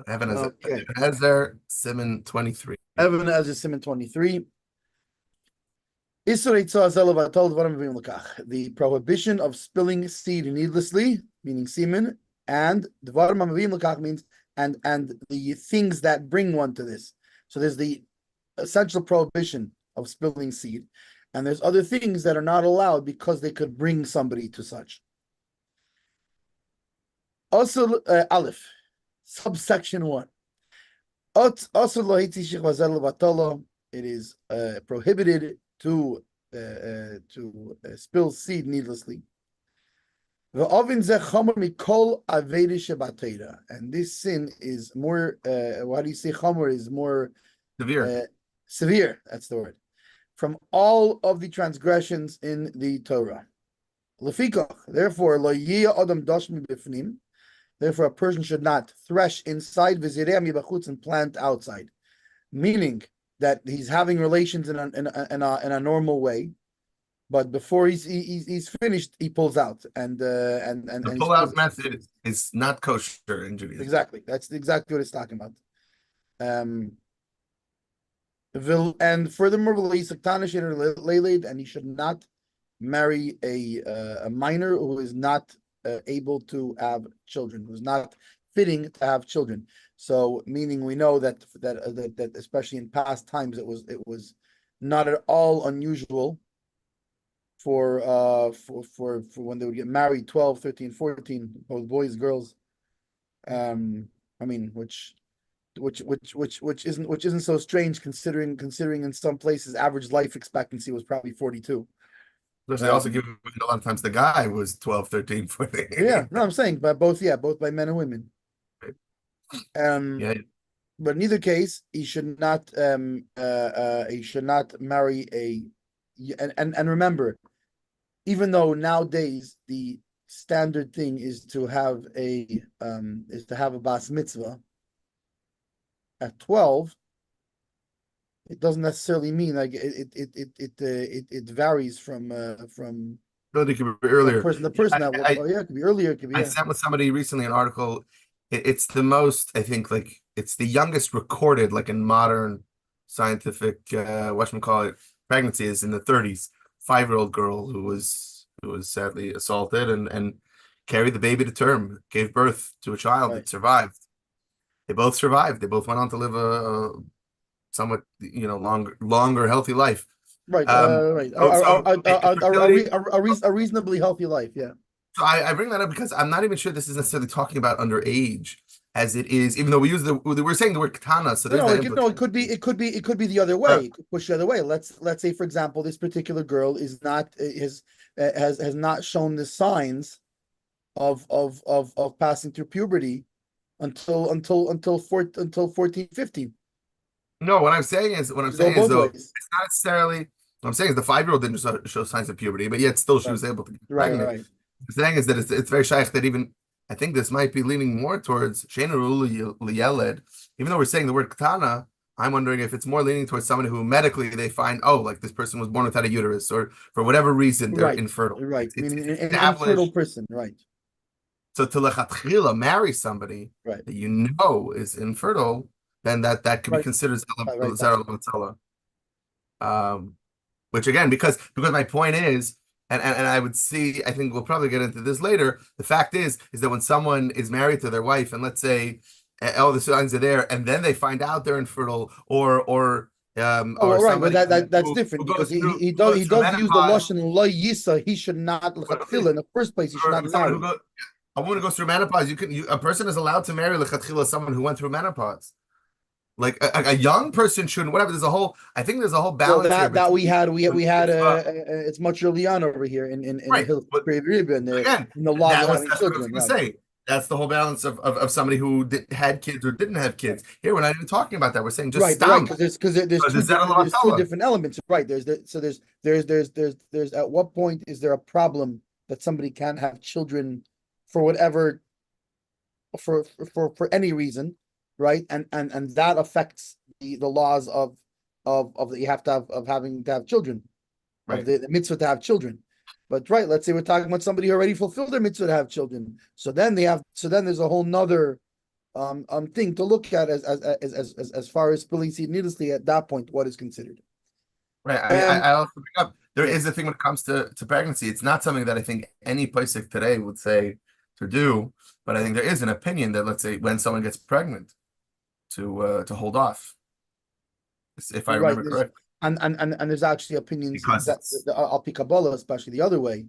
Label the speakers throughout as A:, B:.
A: Ehven
B: Okay.
A: Haezer, Simon 23.
B: Ehven Haezer Simon 23. The prohibition of spilling seed needlessly, meaning semen, and means and the things that bring one to this. So there's the essential prohibition of spilling seed, and there's other things that are not allowed because they could bring somebody to such. Also, Aleph, subsection 1. It is prohibited to spill seed needlessly. And this sin is more, what do you say, chomer is more
A: Severe.
B: Severe, that's the word, from all of the transgressions in the Torah. Therefore, therefore a person should not thresh inside and plant outside, meaning that he's having relations in a normal way, but before he's finished, he pulls out and
A: The pull-out method is not kosher in Judaism.
B: Exactly, that's exactly what it's talking about. And furthermore, and he should not marry a minor who is not able to have children, who's not fitting to have children. So, meaning we know that especially in past times, it was not at all unusual for when they would get married, 12, 13, 14, both boys, girls. I mean, which isn't so strange considering in some places average life expectancy was probably 42.
A: Because they also give a lot of times the guy was 12, 13, 14.
B: Yeah, no, I'm saying by both by men and women.
A: Yeah.
B: But in either case, he should not marry and remember, even though nowadays the standard thing is to have a bas mitzvah at 12, it doesn't necessarily mean like it varies from
A: Really, it could be earlier.
B: the person that it could be earlier. It could be.
A: I sent with somebody recently an article. It's the most, I think, like it's the youngest recorded, like in modern scientific, whatchamacallit, pregnancy is in the 30s. 5-year-old girl who was sadly assaulted and carried the baby to term, gave birth to a child that survived. They both survived. They both went on to live a somewhat, longer, healthy life.
B: Right, right. A reasonably healthy life, yeah.
A: So I bring that up because I'm not even sure this is necessarily talking about underage, as it is, even though we're saying the word katana. So
B: it could be the other way. It could push the other way. Let's say, for example, this particular girl is not has not shown the signs of passing through puberty until 14, 15.
A: No, what I'm saying is though, it's not necessarily what I'm saying is the 5-year-old didn't show signs of puberty, but yet still she was able to get pregnant.
B: Right.
A: I'm saying is that it's very shliach that even I think this might be leaning more towards sheinu liyeled. Even though we're saying the word katana, I'm wondering if it's more leaning towards somebody who medically they find, like this person was born without a uterus, or for whatever reason they're infertile.
B: Right, meaning an infertile person, right.
A: So to lechatchila marry somebody that you know is infertile, then that could be considered zera. Which again, because my point is, and I would see, I think we'll probably get into this later. The fact is that when someone is married to their wife, and let's say all the signs are there, and then they find out they're infertile, or
B: but that's different because he does use the lashon lo yisa. He should not lechatchila in the first place. He should not marry.
A: A woman who goes through menopause, a person is allowed to marry lechatchila someone who went through menopause. Like a young person shouldn't. Whatever. I think there's a whole balance.
B: Well, that we had. It's much early on over here in the hills of Rebbe and the law of having children.
A: That's the whole balance of somebody who had kids or didn't have kids. Here, we're not even talking about that. We're saying just
B: stop. Because there's two different elements. Right. There's at what point is there a problem that somebody can't have children for whatever for any reason? Right, and that affects the laws of that you have to have children, right? Of the mitzvah to have children. But let's say we're talking about somebody who already fulfilled their mitzvah to have children. So then there's a whole nother thing to look at as far as spilling seed needlessly at that point, what is considered.
A: Right. I mean, I also pick up there
B: yeah.
A: is a thing when it comes to pregnancy. It's not something that I think any pasuk today would say to do, but I think there is an opinion that, let's say, when someone gets pregnant, to hold off, if I
B: You're right.
A: remember correctly,
B: And there's actually opinions
A: because
B: that
A: it's.
B: I'll pick Kabbalah, especially the other way,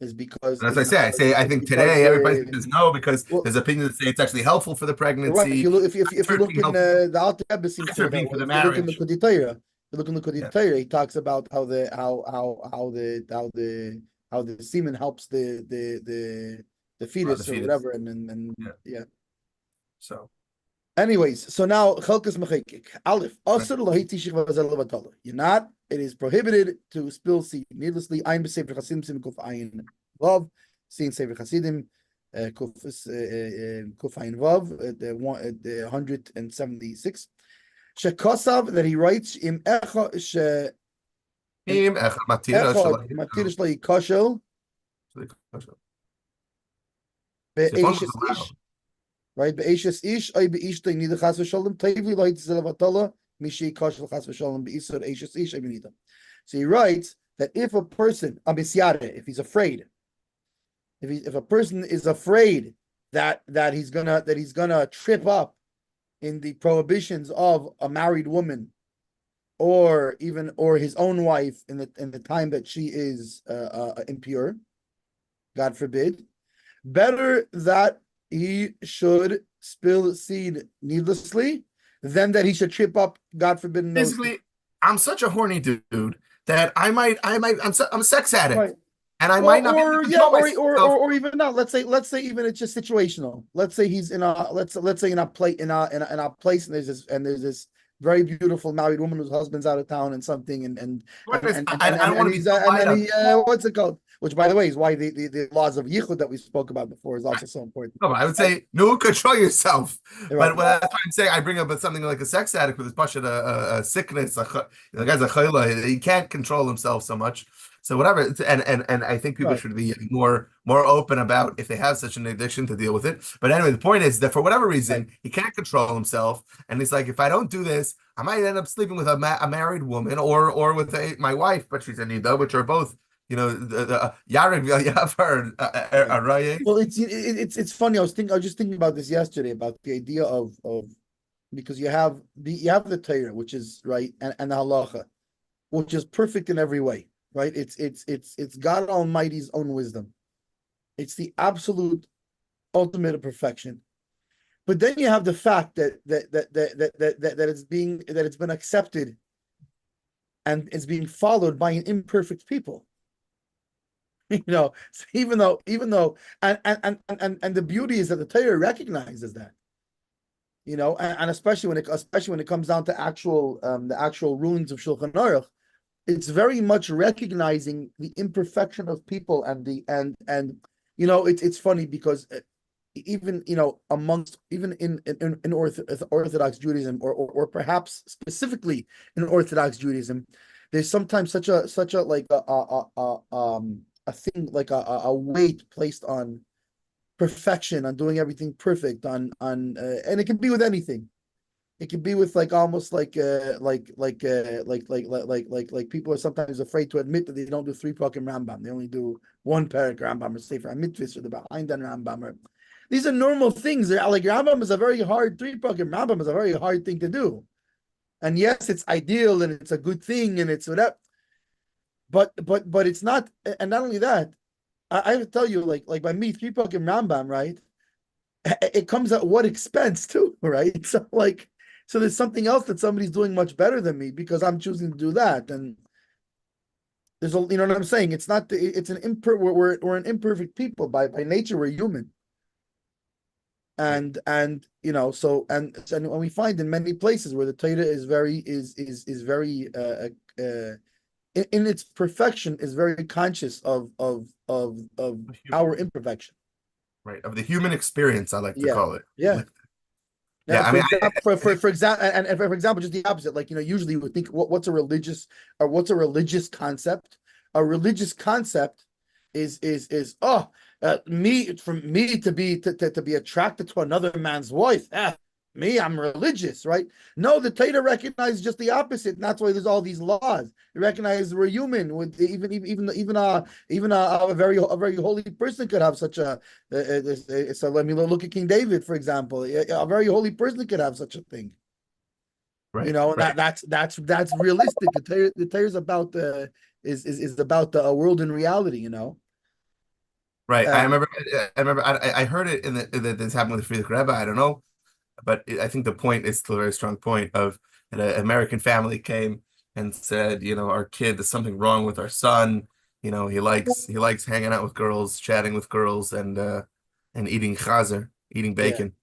B: is because
A: As
B: is
A: I say,
B: because
A: I
B: is
A: think
B: because
A: today every place says no because
B: well,
A: there's opinions that say it's actually helpful for the
B: you're right. If
A: pregnancy.
B: you look, if
A: For
B: you
A: it
B: look
A: being
B: in
A: helpful,
B: the Alter Rebbe seems to
A: for
B: go
A: it
B: that
A: being
B: way.
A: for the
B: If you look in the
A: marriage.
B: Kudei Torah, you look in the
A: Yeah,
B: Kudei Torah, he talks about how the semen helps the
A: the
B: fetus or
A: fetus.
B: whatever, and
A: Yeah.
B: yeah.
A: So.
B: Anyways, so now Chelkas Mechekik. Aleph.
A: Right.
B: Asur lahiti shikva v'zel levatala. You're not. It is prohibited to spill seed needlessly. Ayin b'sefer Chasidim sim kuf ayin vav. See in Sefer Chasidim kuf ayin vav the 176. Shekosav that he writes im echa
A: Im echad matira
B: echad
A: shalai
B: matir
A: yikol.
B: shlai kashel
A: So if one
B: be'eshes
A: was allowed,
B: ish. Right, be'eshes ish ay be'ishtay nida chas v'shalom tevli lo hitzel levatala. So he writes that if a person, if he's afraid, if a person is afraid that he's gonna trip up in the prohibitions of a married woman, or his own wife in the time that she is impure, God forbid, better that he should spill seed needlessly than that he should trip up, God forbid, in those things.
A: basically, I'm such a horny dude that I'm a sex addict,
B: Right.
A: and I
B: Well,
A: might not be able to
B: or yeah,
A: control myself.
B: or even not. Let's say even it's just situational. Let's say he's in a let's say in a place and there's this very beautiful married woman whose husband's out of town and something
A: I don't want to be
B: he's
A: so light
B: and
A: up.
B: he what's it called? Which, by the way, is why the laws of yichud that we spoke about before is also so important.
A: No, but I would say no, control yourself.
B: Right.
A: But that's why I'm saying I bring up something like a sex addict with his pasha, a sickness, the guy's a chayla, he can't control himself so much. So whatever, and I think people
B: Right.
A: should be more open about if they have such an addiction to deal with it. But anyway, the point is that for whatever reason he can't control himself, and he's like, if I don't do this, I might end up sleeping with a married woman or with my wife, but she's a nida, which are both the Yarek Yavar Arayes.
B: Well, it's funny. I was just thinking about this yesterday about the idea of because you have the Torah, which is right, and the halacha, which is perfect in every way, right? It's God Almighty's own wisdom. It's the absolute ultimate of perfection. But then you have the fact that it's been accepted and it's being followed by an imperfect people. So even though and the beauty is that the Torah recognizes that, and especially when it comes down to the actual rulings of Shulchan Aruch, it's very much recognizing the imperfection of people it's funny because even amongst even in Orthodox Judaism or perhaps specifically in Orthodox Judaism, there's sometimes such a like a thing like a weight placed on perfection, on doing everything perfect, on and it can be with anything. It can be with almost like people are sometimes afraid to admit that they don't do 3 pakim Rambam. They only do 1 parak Rambam or Sefer HaMitzvahs or the behind on Rambam. These are normal things. Like Rambam is a very hard 3 pakim Rambam is a very hard thing to do. And yes, it's ideal and it's a good thing and it's whatever. But it's not, and not only that, I have to tell you, like by me, 3 pakim Rambam, right? It comes at what expense too, right? So there's something else that somebody's doing much better than me because I'm choosing to do that. And there's you know what I'm saying? It's not it's an we're an imperfect people by nature, we're human. And so and we find in many places where the Torah is very in its perfection is very conscious of our imperfection.
A: Right, of the human experience, I like to call it.
B: Yeah.
A: Yeah,
B: I mean, for example, just the opposite. Usually we think what's a religious concept? A religious concept me to be attracted to another man's wife. Me, I'm religious, right? No, the Torah recognizes just the opposite, and that's why there's all these laws. They recognize we're human. With a very holy person could have such a. So let me look at King David, for example. A very holy person could have such a thing.
A: Right,
B: You know,
A: right.
B: that's realistic. The Torah is about is about the world in reality. You know.
A: Right. I
B: Um,
A: remember. I heard it that this happened with Friedrich Rebbe. I don't know, but I think the point is still a very strong point of that an American family came and said, our kid, there's something wrong with our son. He likes hanging out with girls, chatting with girls, and eating chazer, eating
B: yeah.
A: bacon.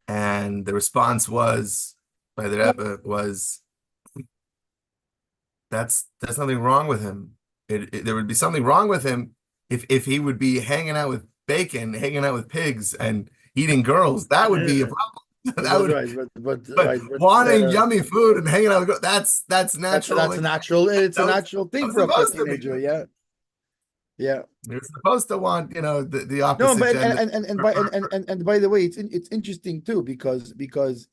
A: And the response was by the Rebbe was, that's nothing wrong with him. There would be something wrong with him if he would be hanging out with bacon, hanging out with pigs, and eating girls. That would be a problem. That
B: But
A: would,
B: right,
A: but wanting yummy food and hanging out with girls, that's natural.
B: that's a natural. It's a
A: That was,
B: natural
A: that
B: thing
A: was
B: for a
A: supposed to be.
B: teenager. Yeah, yeah.
A: You're supposed to want, the
B: No,
A: opposite
B: but
A: gender.
B: and by the way, it's interesting too because there's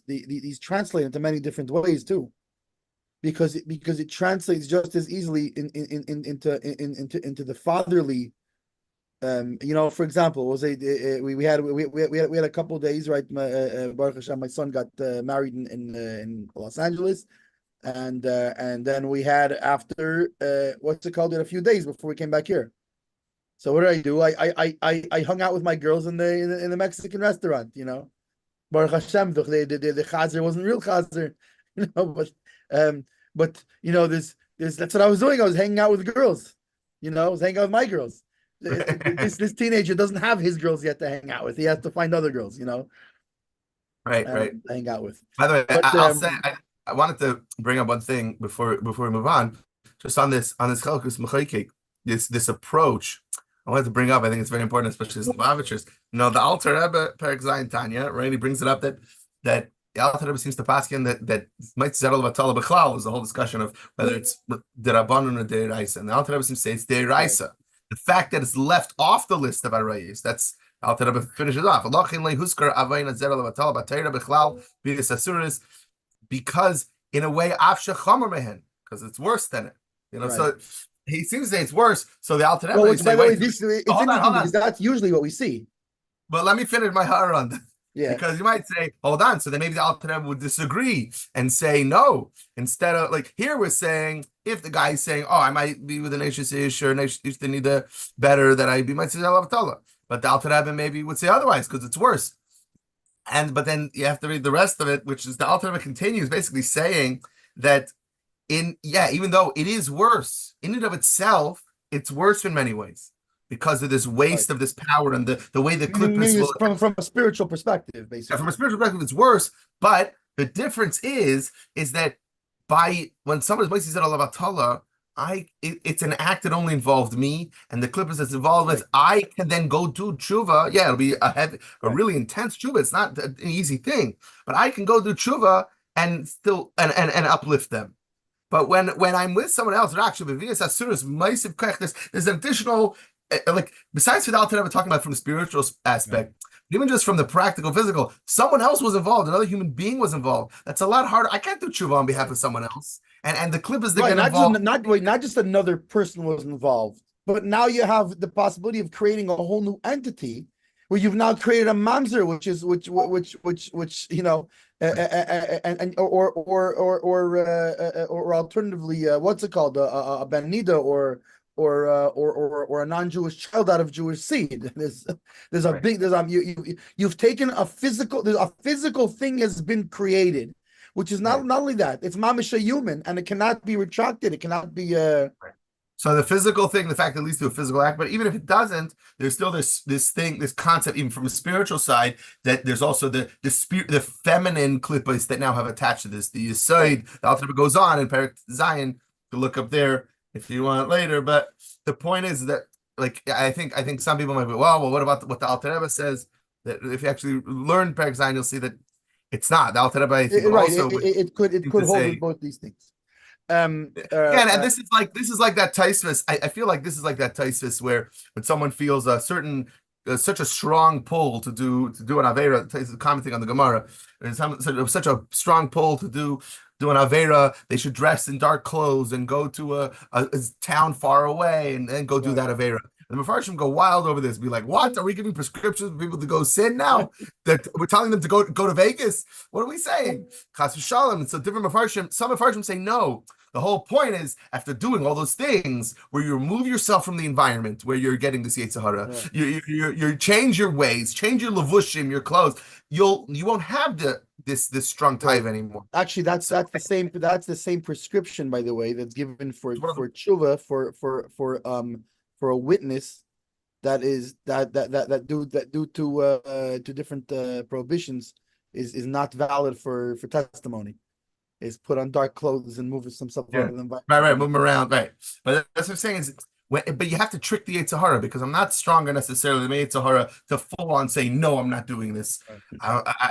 B: these translate into many different ways too. Because it translates just as easily into the fatherly. For example, we had a couple of days, right? Baruch Hashem, my son got married in Los Angeles, and then we had after what's it called? In a few days before we came back here. So what did I do? I hung out with my girls in the Mexican restaurant. Baruch Hashem, the chazer wasn't real chazer, um, there's that's what I was doing. I was hanging out with girls. I was hanging out with my girls. This teenager doesn't have his girls yet to hang out with. He has to find other girls,
A: Right, right.
B: to hang out with.
A: By the way,
B: But
A: I'll say I wanted to bring up one thing before we move on, just on this chalkus mechaykik, this approach. I wanted to bring up. I think it's very important, especially as Lubavitchers. The Alter Rebbe Perek Zayin Tanya, right? He brings it up that the Alter Rebbe seems to paskin that might settle batala b'chlal is the whole discussion of whether it's derabbanon or deiraisa, and the Alter Rebbe seems to say it's deiraisa. The fact that it's left off the list of arayis, that's Alter Rebbe finishes off. Because in a way, because it's worse than it.
B: right.
A: So he seems to say it's worse. So the Alter Rebbe
B: Well,
A: say,
B: by the way,
A: wait,
B: it's
A: hold
B: interesting
A: on.
B: because that's usually what we see.
A: But let me finish my hara on that.
B: Yeah.
A: Because you might say, hold on. So then maybe the Alter Rebbe would disagree and say no. Instead of like here we're saying, if the guy's saying, oh, I might be with an Ashes Ish or an Ashes Nida better than I be, might say Alavatala. But the Alter Rebbe maybe would say otherwise because it's worse. But then you have to read the rest of it, which is the Alter Rebbe continues basically saying that even though it is worse in and of itself, it's worse in many ways because of this waste of this power and the way the clippers will
B: from a spiritual perspective, basically.
A: from a spiritual perspective, it's worse. But the difference is that when someone is about Tala, it's an act that only involved me, and the clippers that's involved with I can then go do tshuva. Yeah, it'll be a really intense tshuva. It's not an easy thing, but I can go do tshuva and still and uplift them. But when I'm with someone else, there's an additional besides for the Alter Rebbe talking about from the spiritual aspect. Even just from the practical, physical, someone else was involved. Another human being was involved. That's a lot harder. I can't do tshuva on behalf of someone else. And the clip is
B: not just another person was involved, but now you have the possibility of creating a whole new entity where you've now created a mamzer, or alternatively, what's it called, a ben nida or a non-Jewish child out of Jewish seed. There's a big you've taken a physical thing has been created, which is not only that, it's mamish a human, and it cannot be retracted. It cannot be
A: So the physical thing, the fact that it leads to a physical act, but even if it doesn't, there's still this thing, this concept, even from a spiritual side, that there's also the spirit, the feminine klippas that now have attached to this. The Yisoid, the Alter Rebbe goes on in Perek Zayin to look up there if you want later. But the point is that, I think some people might be, well, what about what the Alter Rebbe says? That if you actually learn Perek Zayin, you'll see that it's not. The Alter Rebbe, I think,
B: it could hold with both these things.
A: Again, and this is like that Taisvis. I feel like this is like that Taisvis where when someone feels a certain such a strong pull to do an Avera, commenting on the Gemara, and such a strong pull to do an Avera, they should dress in dark clothes and go to a town far away and then go do that Avera. And the Mepharshim go wild over this, be like, "What are we giving prescriptions for people to go sin now? That we're telling them to go to Vegas? What are we saying?" Chas v'shalom. And so different Mepharshim, some Mepharshim say no. The whole point is, after doing all those things, where you remove yourself from the environment where you're getting this Yetzer Hara, you change your ways, change your levushim, your clothes. You won't have this strong taiva anymore.
B: Actually, that's the same prescription, by the way, that's given for tshuva for a witness that due to different prohibitions is not valid for testimony. Is put on dark clothes and move himself out of the environment.
A: Right, move him around, right. But that's what I'm saying is, but you have to trick the Yetzer Hara, because I'm not stronger necessarily than the Yetzer Hara to full on say, no, I'm not doing this.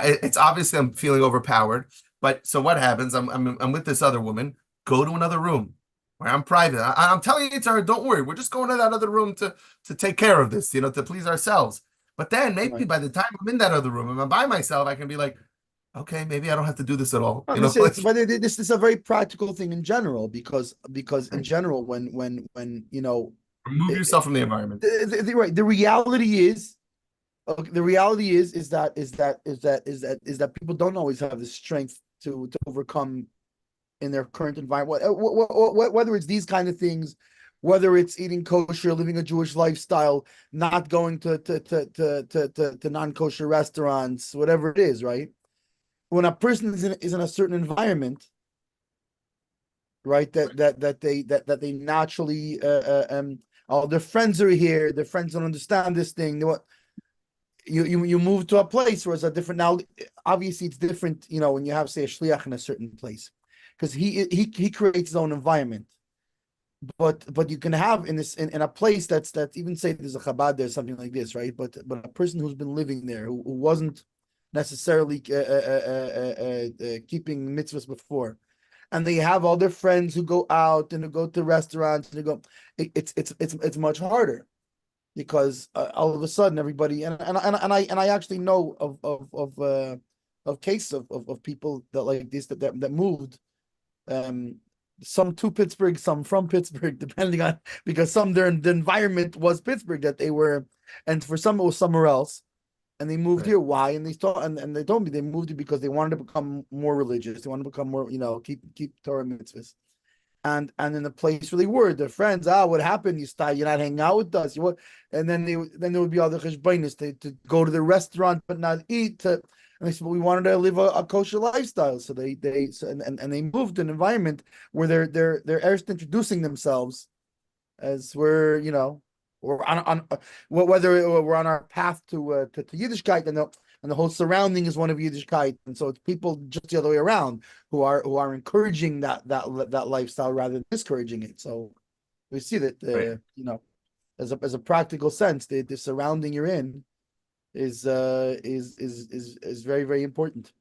A: It's obviously I'm feeling overpowered. But so what happens? I'm with this other woman. Go to another room where I'm private. I'm telling Yetzer Hara, don't worry. We're just going to that other room to take care of this, to please ourselves. But then maybe by the time I'm in that other room and I'm by myself, I can be like, okay, maybe I don't have to do this at all.
B: But this is a very practical thing in general, because in general, when
A: remove yourself from the environment.
B: The reality is that people don't always have the strength to overcome in their current environment. Whether it's these kind of things, whether it's eating kosher, living a Jewish lifestyle, not going to non-kosher restaurants, whatever it is, right? When a person is in a certain environment, right, that they naturally their friends are here, their friends don't understand this thing. You move to a place where it's a different. Now, obviously, it's different. When you have, say, a shliach in a certain place, because he creates his own environment. But you can have in a place that's even, say there's a Chabad there, something like this, right? But a person who's been living there who wasn't necessarily keeping mitzvahs before, and they have all their friends who go out and who go to restaurants and it's much harder, because all of a sudden everybody and I actually know of cases of people that like this that moved, some to Pittsburgh, some from Pittsburgh, depending on, because the environment was Pittsburgh that they were, and for some it was somewhere else. And they moved here. Why? And they told me they moved here because they wanted to become more religious. They wanted to become more, keep Torah mitzvahs. And in the place where they were, their friends, what happened? You're not hanging out with us. And then there would be other cheshbonis to go to the restaurant but not eat. And they said, well, we wanted to live a kosher lifestyle. So they moved to an environment where they're first introducing themselves as we're, or on whether we're on our path to Yiddishkeit, and the whole surrounding is one of Yiddishkeit, and so it's people just the other way around who are encouraging that lifestyle rather than discouraging it. So we see that as a practical sense, the surrounding you're in is very, very important.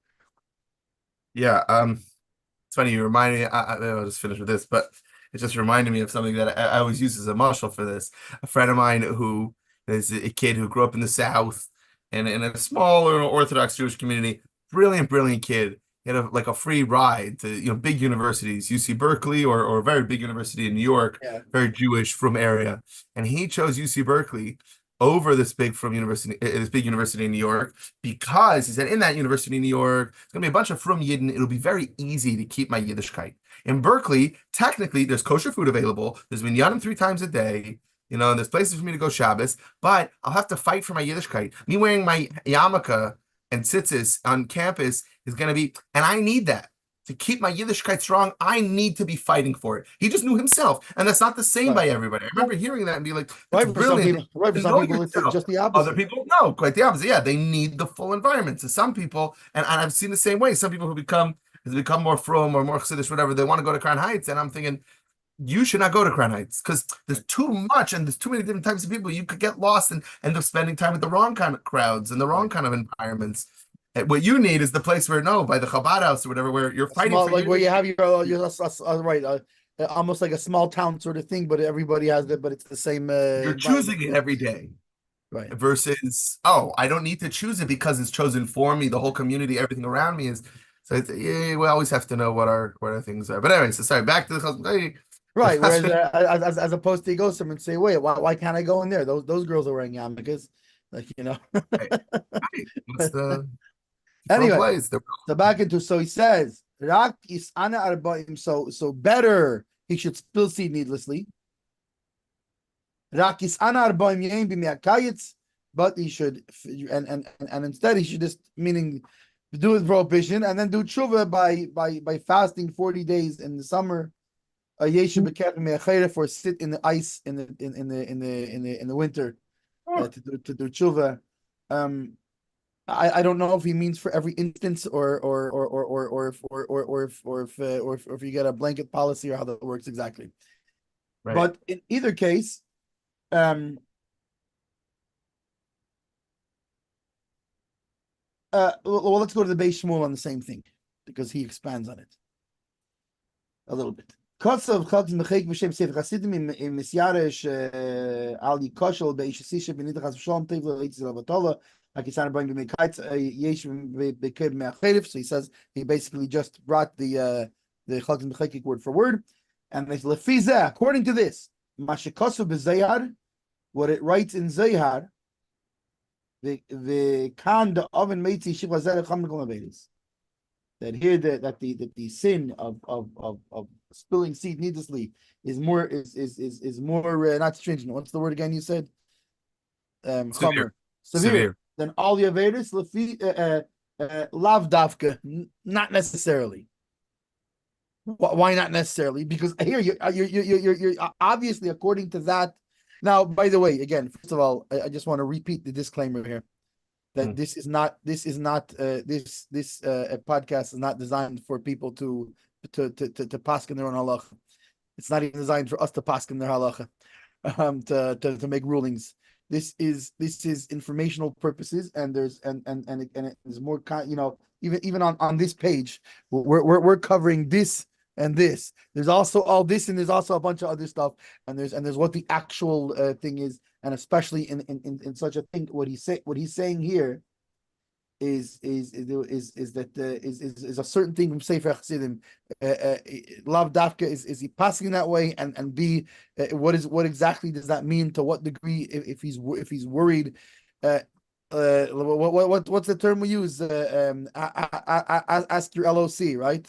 A: Yeah, it's funny you remind me. I'll just finish with this, but it just reminded me of something that I always use as a mashal for this. A friend of mine who is a kid who grew up in the South and in a small Orthodox Jewish community, brilliant kid. He had a free ride to big universities, UC Berkeley or a very big university in New York, very Jewish from area, and he chose UC Berkeley over this big university in New York, because he said in that university in New York, it's gonna be a bunch of frum Yidden. It'll be very easy to keep my Yiddishkeit. In Berkeley, technically, there's kosher food available. There's minyanim 3 times a day. And there's places for me to go Shabbos, but I'll have to fight for my Yiddishkeit. Me wearing my yarmulke and tzitzis on campus is going to be, and I need that. To keep my Yiddishkeit strong, I need to be fighting for it. He just knew himself, and that's not the same by everybody. I remember hearing that and be like,
B: right, for some people, it's just the opposite.
A: Other people, no, quite the opposite. Yeah, they need the full environment. So some people, and I've seen the same way, some people who become more frum or more chassidish, whatever, they want to go to Crown Heights, and I'm thinking, you should not go to Crown Heights, because there's too much and there's too many different types of people. You could get lost and end up spending time with the wrong kind of crowds and the wrong kind of environments. What you need is the place where by the Chabad house or whatever, where you're
B: A
A: fighting
B: small,
A: for
B: like where
A: unity.
B: you have right, almost like a small town sort of thing, but everybody has it, but it's the same
A: You're
B: environment.
A: choosing it every day
B: Right.
A: versus, I don't need to choose it because it's chosen for me. The whole community, everything around me is. So yeah, we always have to know what our things are. But anyway, so sorry. Back to the
B: Right. Whereas
A: husband.
B: as opposed to you go somewhere and say, wait, why can't I go in there? Those girls are wearing yarmulkes, like
A: Right, right. What's the different
B: Anyway,
A: place?
B: so back into so he says Rak is ana arba'im. So better he should spill seed needlessly. Rak is ana arba'im yain b'miakayitz, but he should and instead he should just meaning do his prohibition and then do tshuva by fasting 40 days in the summer. For sit in the ice in the winter to do tshuva. I don't know if he means for every instance or if you get a blanket policy or how that works exactly.
A: Right.
B: But in either case, well, let's go to the Beis Shmuel on the same thing because he expands on it a little bit. Kotsav Chagz Mechek B'Shem Sefer Chasidim in Misyaresh Ali Koshel Beish Sisha Benitachas Shalom Tevla Leitzil Avatola Akisan Bring B'Mekait Yesh B'Keb Me'Acherif. So he says he basically just brought the Chagz Mechek word for word, and they Lefiza according to this Mashikosu B'Zayar, what it writes in Zayar, the Kan the Oven Meitzi Shivazer Cham Mekom that here that the sin of spilling seed needlessly is more not stringent. What's the word again you said?
A: Severe.
B: Severe than all the Averis lav dafka, not necessarily. Why not necessarily? Because here you're obviously according to that. Now, by the way, again, first of all, I just want to repeat the disclaimer here that this podcast is not designed for people to paskin their own halacha. It's not even designed for us to paskin their halacha, to make rulings. This is informational purposes, and it is more even on this page we're covering this and this. There's also all this, and there's also a bunch of other stuff, and there's what the actual thing is, and especially in such a thing, what he's saying here is a certain thing from Sefer Chassidim. Lav Dafka is he passing that way, and B, what exactly does that mean? To what degree, if he's worried? What's the term we use? Ask your LOC, right?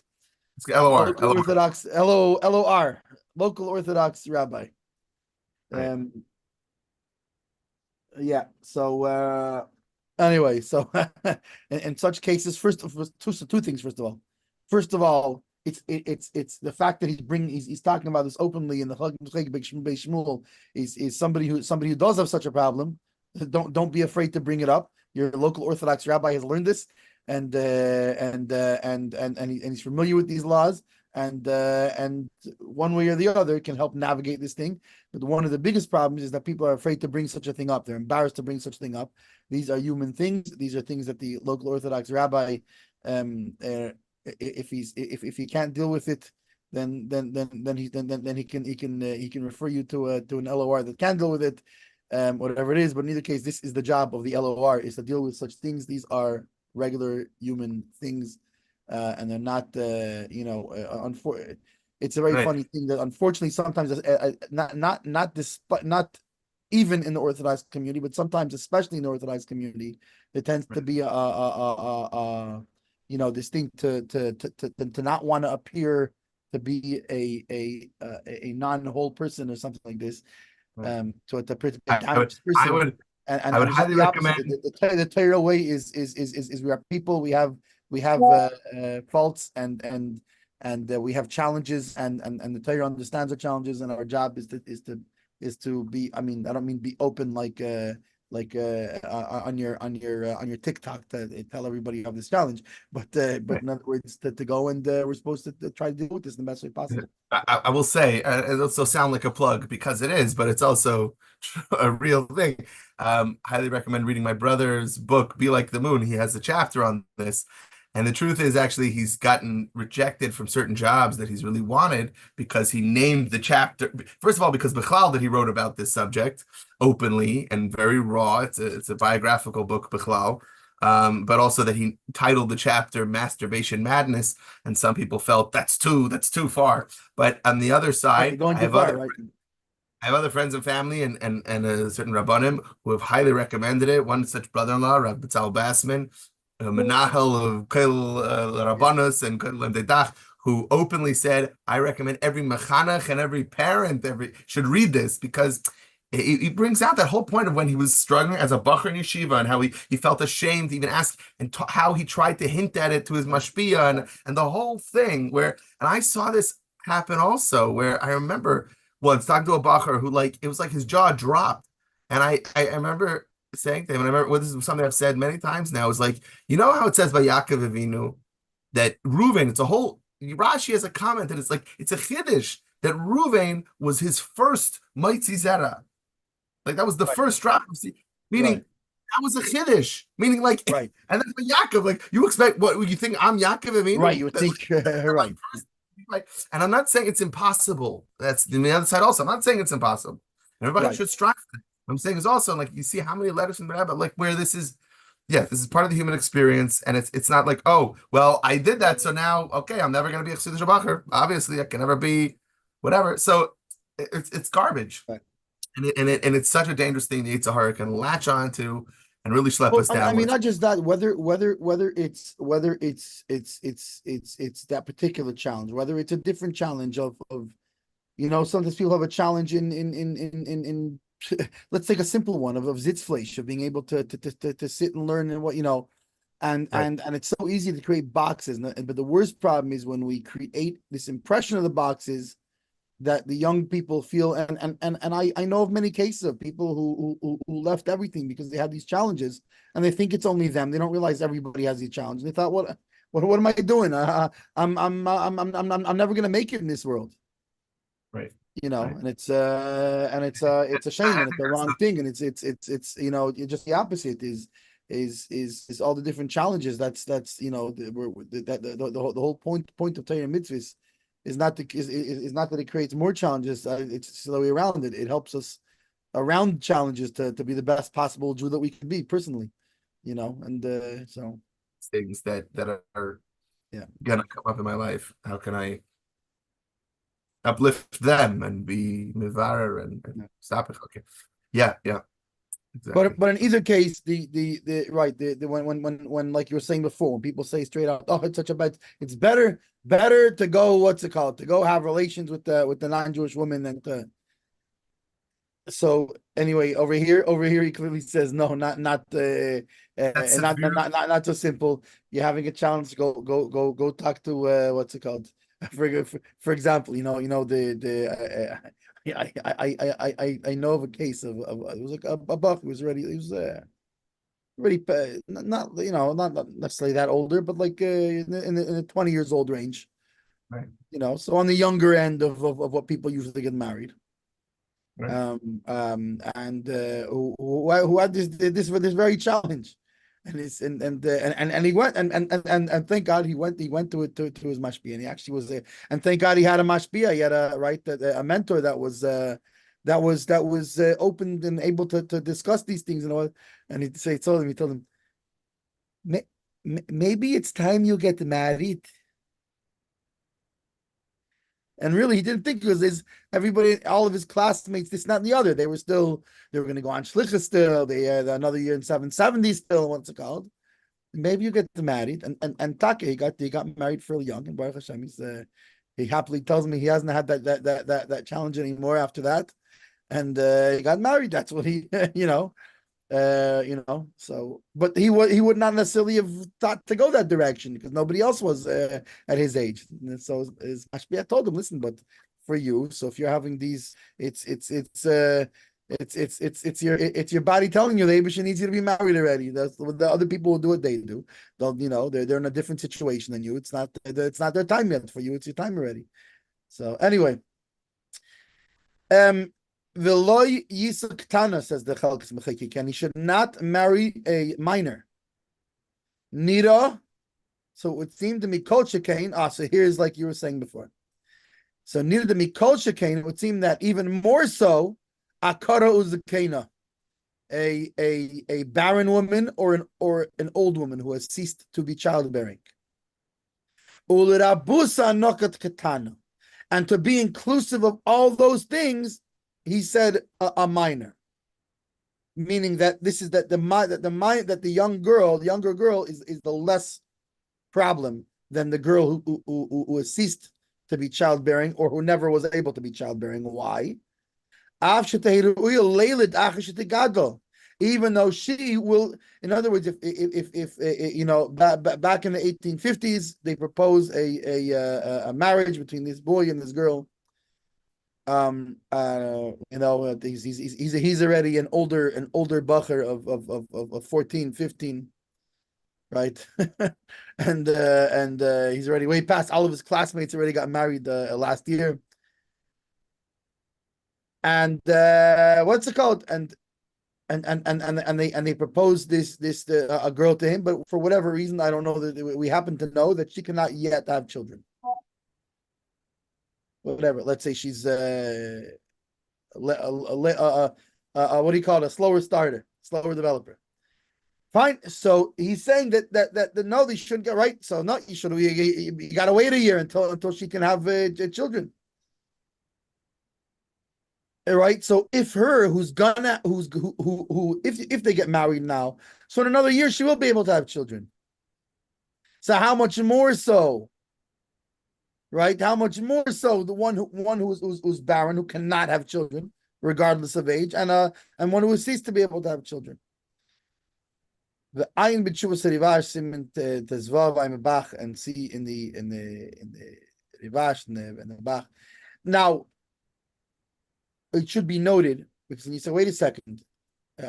A: It's LOR.
B: Local Orthodox LOR, local Orthodox rabbi.
A: Right.
B: Yeah. So anyway, so in such cases, two things. First of all, it's the fact that he's talking about this openly in the Chag Beis Shmuel is somebody who does have such a problem. Don't be afraid to bring it up. Your local Orthodox rabbi has learned this, and he's familiar with these laws, and one way or the other can help navigate this thing. But one of the biggest problems is that people are afraid to bring such a thing up. They're embarrassed to bring such a thing up. These are human things. These are things that the local Orthodox rabbi, if he can't deal with it, then he can refer you to an LOR that can deal with it, whatever it is. But in either case, this is the job of the LOR, is to deal with such things. These are regular human things, and they're not it's a very funny thing that unfortunately sometimes not even in the Orthodox community, but sometimes especially in the Orthodox community, there tends to be this thing to not want to appear to be a non-whole person or something like this, to a damaged person.
A: I would
B: And
A: highly
B: the opposite.
A: recommend.
B: The Torah way is we are people. We have faults and we have challenges, and the Torah understands our challenges, and our job is to be. I mean, I don't mean be open like on your TikTok to tell everybody you have this challenge, but
A: Right.
B: in other words, to go and we're supposed to try to deal with this in the best way possible.
A: I will say, it also sound like a plug because it is, but it's also a real thing. Highly recommend reading my brother's book, Be Like the Moon. He has a chapter on this. And the truth is, actually, he's gotten rejected from certain jobs that he's really wanted because he named the chapter. First of all, because Bichlal that he wrote about this subject openly and very raw. It's a biographical book, Bichlal. But also that he titled the chapter Masturbation Madness, and some people felt that's too far. But on the other
B: Right, you're
A: side,
B: going too far, right?
A: I have other friends and family and a certain Rabbanim who have highly recommended it. One such brother-in-law, Rabbi Tzvi Bassman, a Menahel of Kollel Rabbanos and Kollel Eretz, who openly said, I recommend every mechanech and every parent should read this because he brings out that whole point of when he was struggling as a bacher in yeshiva and how he felt ashamed to even ask and how he tried to hint at it to his mashpia and the whole thing and I saw this happen also where I remember once talking to a bacher who it was like his jaw dropped. And I remember saying to him, and I remember this is something I've said many times now, is like, you know how it says by Yaakov Avinu that Reuven, it's a whole Rashi has a comment that it's a chiddush that Reuven was his first Maitzi Zera. Like that was the first drop of seed, meaning that was a chiddush, meaning
B: Right.
A: and then for Yaakov, you expect what you think I'm Yaakov Avinu?
B: Right, you would think right.
A: Right. And I'm not saying it's impossible. That's the other side also. I'm not saying it's impossible. Everybody should strive for it. I'm saying is also you see how many letters from the Rebbe, where this is, this is part of the human experience, and it's not like, oh, well, I did that, so now, okay, I'm never going to be a Chassidish Bacher. Obviously, I can never be whatever. So it's garbage,
B: Right.
A: and it's such a dangerous thing the Yetzer Hara can latch onto and really schlep us down.
B: I mean, not just that. Whether it's that particular challenge, whether it's a different challenge of sometimes people have a challenge in let's take a simple one of Sitzfleisch, of being able to sit and learn and and it's so easy to create boxes. But the worst problem is when we create this impression of the boxes that the young people feel, and I know of many cases of people who left everything because they had these challenges, and they think it's only them. They don't realize everybody has these challenges. They thought, what am I doing? I'm never going to make it in this world,
A: Right.
B: And it's a shame, and it's the wrong thing, and it's just the opposite is all the different challenges. That's the whole point of Torah and mitzvahs is not that it creates more challenges. It's the way around it. It helps us around challenges to be the best possible Jew that we can be personally, and so
A: things that are gonna come up in my life. How can I uplift them and be mivarer and stop it? Okay, yeah, exactly.
B: But in either case, the when like you were saying before, when people say straight out, oh, it's such a bad, it's better to go, to go have relations with the non-Jewish woman than to. So anyway, over here he clearly says no, not so simple. You're having a challenge. Go talk to what's it called? For example, I know of a case of it was like a buck who was already not necessarily that older, but in the 20 years old range,
A: right?
B: So on the younger end of what people usually get married,
A: right.
B: And who had this very challenge, and he went and thank God he went to his mashpia, and he actually was there, and thank God he had a mashpia, he had a mentor that was open and able to discuss these things and all, and he told him maybe it's time you get married. And really, he didn't think, because everybody, all of his classmates, this, not, and the other, they were going to go on shliach still. They had another year in 770 still. What's it called? Maybe you get married. And Taka, he got married fairly young. And Baruch Hashem, he happily tells me he hasn't had that challenge anymore after that. And he got married. That's what he, so, but he would not necessarily have thought to go that direction because nobody else was at his age. And so his mashpia told him, listen, but for you, so if you're having these, it's It's your body telling you the Abisha needs you to be married already. That's what the other people will do what they do. They're in a different situation than you. It's not their time yet. For you, it's your time already. So anyway, Veloy Yisak Tana, says the Chalkes Mechekik, and he should not marry a minor. Nira. So it would seem to me Kol Shekain. So here's like you were saying before. So neither to me Kol Shekain, it would seem that even more so, Akara Uzakena, a barren woman or an old woman who has ceased to be childbearing. Ulirabusa Nokat Katana. And to be inclusive of all those things, he said a minor. Meaning that this is that the younger girl is the less problem than the girl who has ceased to be childbearing or who never was able to be childbearing. Why? Even though she will, in other words, if back in the 1850s, they proposed a marriage between this boy and this girl. He's already an older bacher of 14, 15. Right, and he's already way past. All of his classmates already got married last year, and what's it called? And they proposed this a girl to him, but for whatever reason, I don't know that we happen to know that she cannot yet have children. Whatever. Let's say she's what do you call it? A slower starter, slower developer. Fine. So he's saying that no, they shouldn't get right. So no, you got to wait a year until she can have children. All right. So if if they get married now, so in another year she will be able to have children. So how much more so? Right? How much more so the one who's barren, who cannot have children, regardless of age, and one who has ceased to be able to have children. The Ayin B'Tshuva Rivash Siman Tezvav I'm Bach, and see in the Rivash and the Bach. Now, it should be noted, because when you say, wait a second,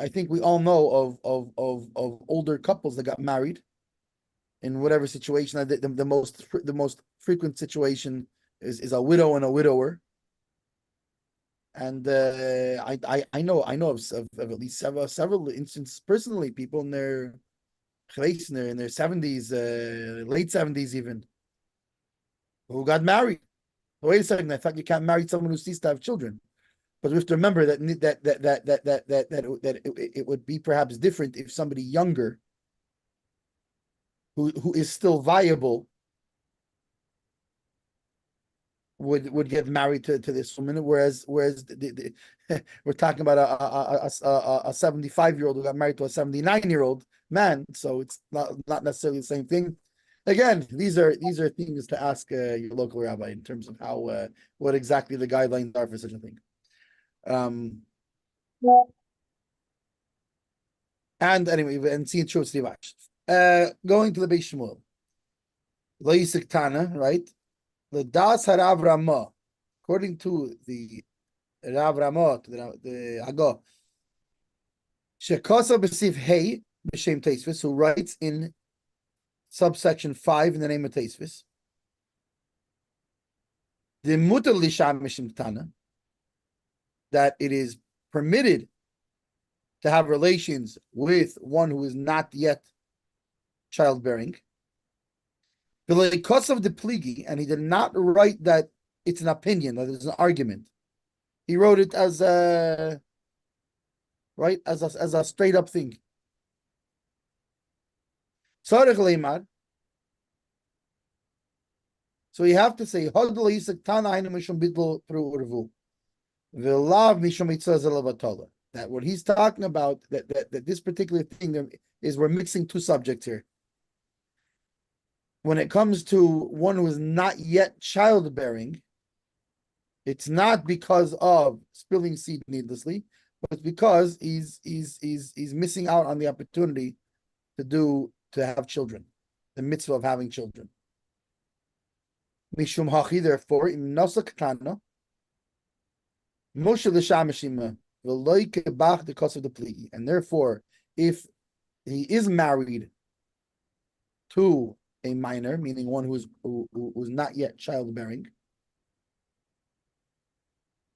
B: I think we all know of older couples that got married in whatever situation. The most frequent situation is a widow and a widower. And I know of at least several instances personally, people in their 70s, late 70s even, who got married. Wait a second, I thought you can't marry someone who ceased to have children. But we have to remember that it would be perhaps different if somebody younger who is still viable would get married to this woman, whereas we're talking about a 75-year-old who got married to a 79-year-old man, so it's not necessarily the same thing. Again, these are things to ask your local rabbi in terms of how what exactly the guidelines are for such a thing. And anyway, and seeing true Slivash. Going to the Beis Shmuel, Lo Yisik Tana, right? The Das Harav Ramah, according to the Rav Ramah, the Ago, Shekosa B'Sif Hey B'Shem Teisvis, who writes in subsection 5 in the name of Teisvis, the Mutar Lisham Mishim Tana, that it is permitted to have relations with one who is not yet childbearing. Because of the pligi, and he did not write that it's an opinion, that it's an argument. He wrote it as a straight up thing. So you have to say that what he's talking about, that this particular thing is, we're mixing two subjects here. When it comes to one who is not yet childbearing, it's not because of spilling seed needlessly, but it's because he's missing out on the opportunity to have children, the mitzvah of having children. Mishum hachi, therefore, im nasa katana, Moshe l'shamashim because of the plea, and therefore, if he is married to a minor, meaning one who's not yet childbearing,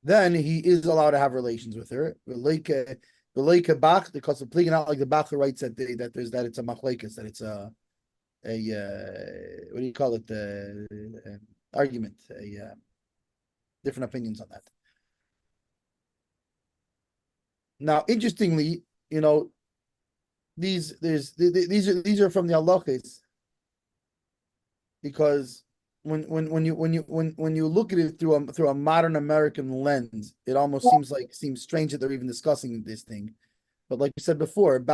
B: then he is allowed to have relations with her. Because of plea, not like the Bach who writes that it's a machlekes, that it's a what do you call it, argument, different opinions on that. Now, interestingly, these are from the halachas, because when you look at it through a modern American lens, it almost seems strange that they're even discussing this thing. But like you said before,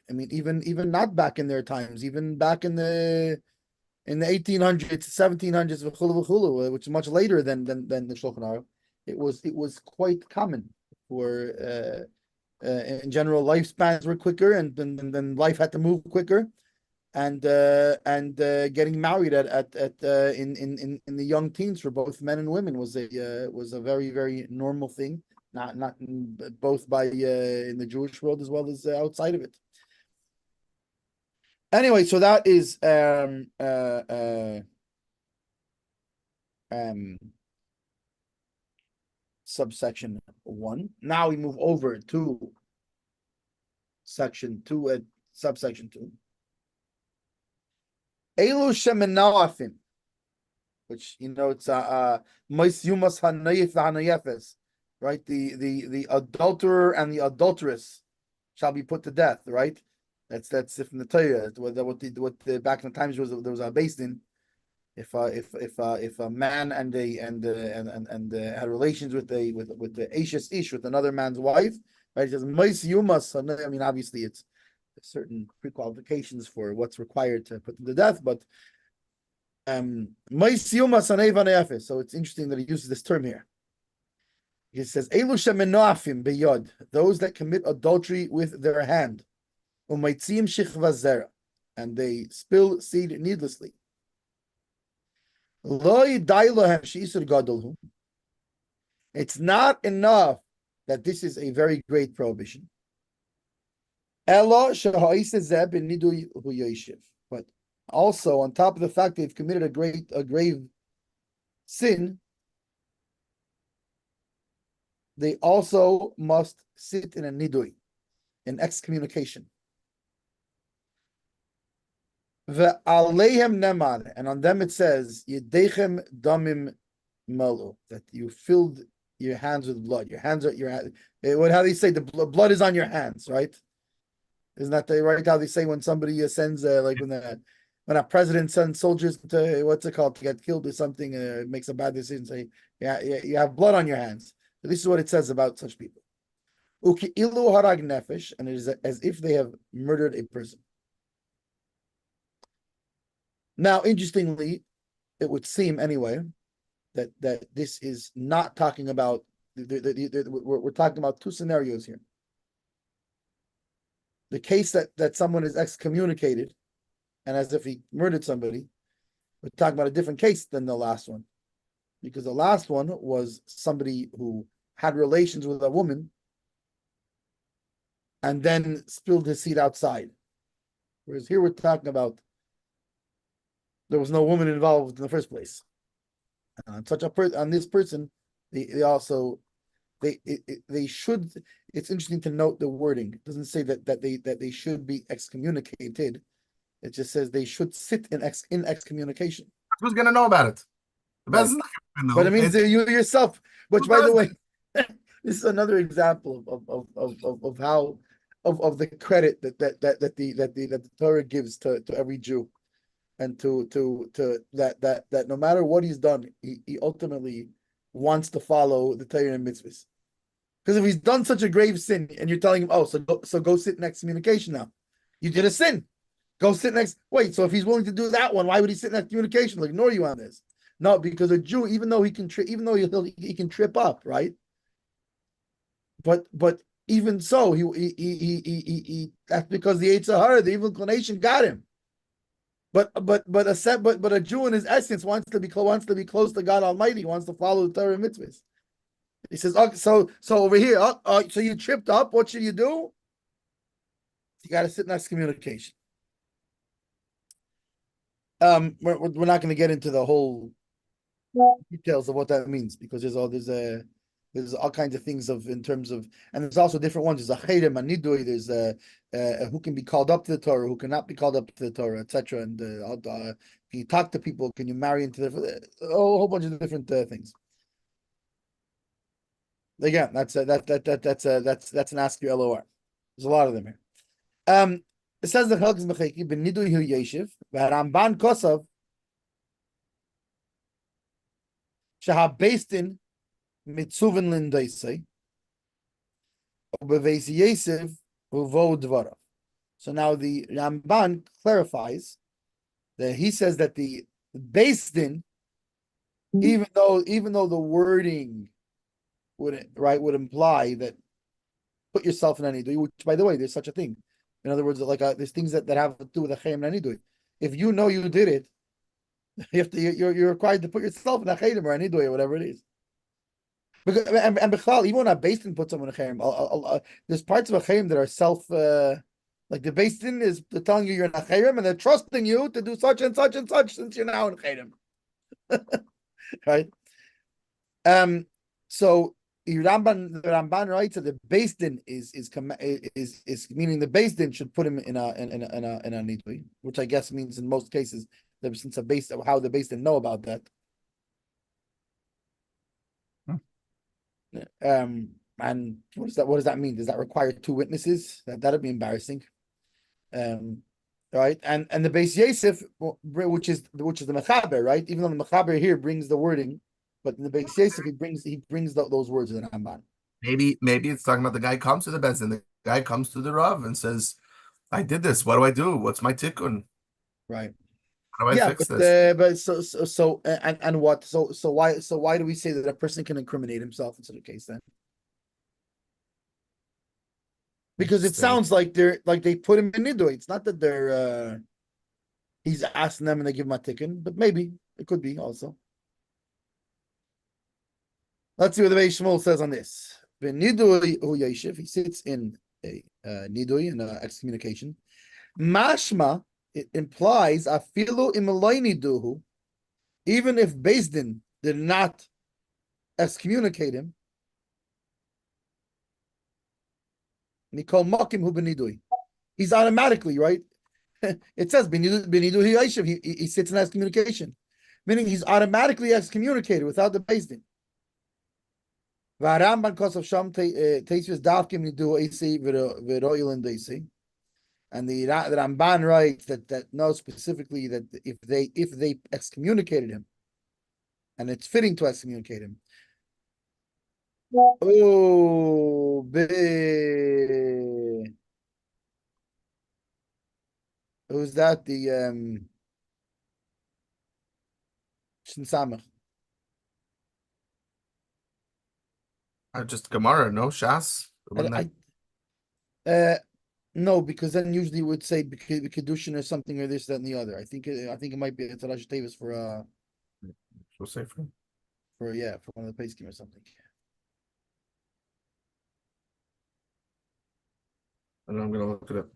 B: even not back in their times, even back in the 1800s, 1700s, which is much later than the Shulchan Aruch, it was quite common for in general, lifespans were quicker, and then life had to move quicker, and getting married at in the young teens for both men and women was a very, very normal thing, not both by in the Jewish world as well as outside of it. Anyway, so that is subsection 1. Now we move over to section 2, subsection 2. Elu shemenafim, which it's moisyumas hanayif hanayefes, right? The adulterer and the adulteress shall be put to death, right? That's from the Torah. What back in the times there was a based in. If a man and had relations with the Ashes Ish, with another man's wife, right? It says moisyumas. Obviously it's certain pre-qualifications for what's required to put them to death, but so it's interesting that he uses this term here. He says elu shemenoafim beyod, those that commit adultery with their hand, umaitzim shichva zera, and they spill seed needlessly. It's not enough that this is a very great prohibition. But also, on top of the fact they've committed a grave sin, they also must sit in a nidui, in excommunication. And on them it says, Yedechem damim malu, that you filled your hands with blood. Your hands are how do you say, the blood is on your hands, right? Isn't that right? How they say when somebody sends like when a president sends soldiers to to get killed or something, makes a bad decision, say, you have blood on your hands. So this is what it says about such people. Uki'ilu harag nefesh, and it is as if they have murdered a person. Now, interestingly, it would seem anyway that this is not talking about. We're talking about two scenarios here. The case that someone is excommunicated, and as if he murdered somebody, we're talking about a different case than the last one, because the last one was somebody who had relations with a woman and then spilled his seed outside. Whereas here we're talking about there was no woman involved in the first place. On this person, they should. It's interesting to note the wording. It doesn't say that they should be excommunicated. It just says they should sit in excommunication.
A: Who's gonna know about it? The best is not gonna know.
B: But it means you yourself. Which, by the way, this is another example of how of the credit that the Torah gives to every Jew, and to that no matter what he's done, he ultimately wants to follow the Torah and mitzvahs. Because if he's done such a grave sin, and you're telling him, so go sit in excommunication now, you did a sin. Go sit next. Wait, so if he's willing to do that one, why would he sit in excommunication? He'll ignore you on this. No, because a Jew, even though he can trip up, right? But even so, he that's because the Haezer, the evil inclination, got him. But a Jew in his essence wants to be close to God Almighty, wants to follow the Torah and mitzvahs. He says, okay, so over here, so you tripped up. What should you do? You got to sit in excommunication. We're not going to get into the whole details of what that means because there's all kinds of things in terms of, and there's also different ones. There's a chayrim and nidui. There's who can be called up to the Torah, who cannot be called up to the Torah, etc. And can you talk to people? Can you marry into a whole bunch of different things. Again, that's an ask your LOR. There's a lot of them here. It says the Chalkes Mecheki ben nidui hu yeshiv v'Ramban kosav shahab beistin mitzuven lindaisei ubeveis yeshiv uvo dvarav. So now the Ramban clarifies that he says that the beistin, even though the wording would imply that put yourself in any nidui, which by the way, there's such a thing. In other words, like there's things that have to do with a chayim and nidui. If you know you did it, you're required to put yourself in a chayim or a nidui or whatever it is. Because and Bechal, even when a Din puts someone in a chayim, there's parts of a chayim that are like the Din is telling you you're in a chayim and they're trusting you to do such and such and such since you're now in a chayim. Right? So the Ramban writes that the Din is meaning the Din should put him in a nidui, which I guess means in most cases that since how the Din know about that. And what does that mean? Does that require two witnesses? That'd be embarrassing. Right? And the Beis Yosef, which is the Mechaber, right? Even though the Mechaber here brings the wording, but in the Beis Yosef he brings those words in the Ramban.
A: Maybe it's talking about the guy comes to the Bezdin. The guy comes to the Rav and says, "I did this. What do I do? What's my tikkun?
B: Right.
A: How do I fix this?"
B: But and what? So why do we say that a person can incriminate himself in such a case then? Because it sounds like they put him in nidui. It's not that they're he's asking them and they give him a tikkun, but maybe it could be also. Let's see what the Beis Shmuel says on this. Nidui hu yeshiv. He sits in a nidui, in excommunication. Mashma, it implies afilu imaloi niduhu, even if Beis Din did not excommunicate him. Nikol makim hu benidui. He's automatically, right? It says benidu hu yeshiv. He sits in excommunication, meaning he's automatically excommunicated without the Beis Din. V'Ramban kosav sham teisvis davkim nidu esi v'roilin deisi. And the Ramban writes that knows specifically that if they excommunicated him, and it's fitting to excommunicate him. Oh, who's that? The Shin Samach.
A: Just Gemara, no Shas.
B: No, because then usually would say kedushin or something or this, that, and the other. I think it might be a Tarash Davis for for one of the Peskim or something.
A: And I'm gonna look it up.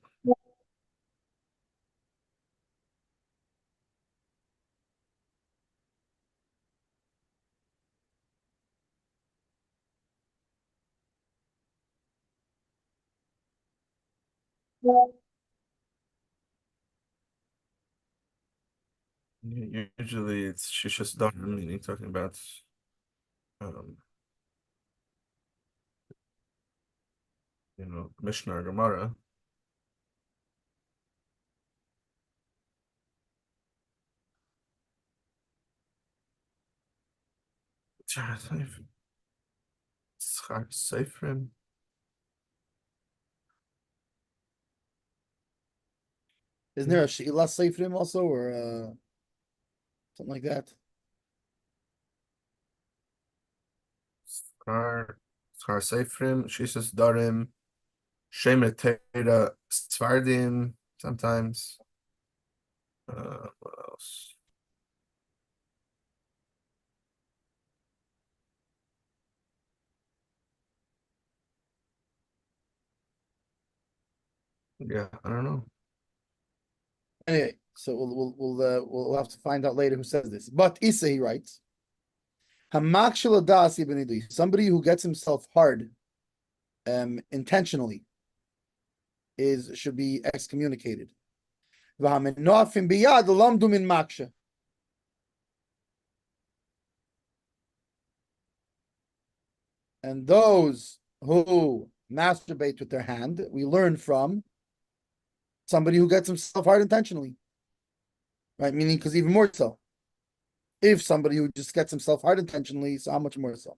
A: Usually it's Shishas Dom, meaning talking about Mishnah or Gemara. Seifrim.
B: Isn't there a Sheila Seifrim also, or something like that?
A: Schar Seifrim, Shishas Darim, Shemet Teda Svardim, sometimes. What else? Yeah, I don't know.
B: Anyway, so we'll have to find out later who says this. But Issa, he writes, Hamak shel hadas ibn idui, somebody who gets himself hard intentionally should be excommunicated. V'hamenofim biyad lamdu min maksha. And those who masturbate with their hand, we learn from somebody who gets himself hard intentionally. Right? Meaning, because even more so. If somebody who just gets himself hard intentionally, so how much more so?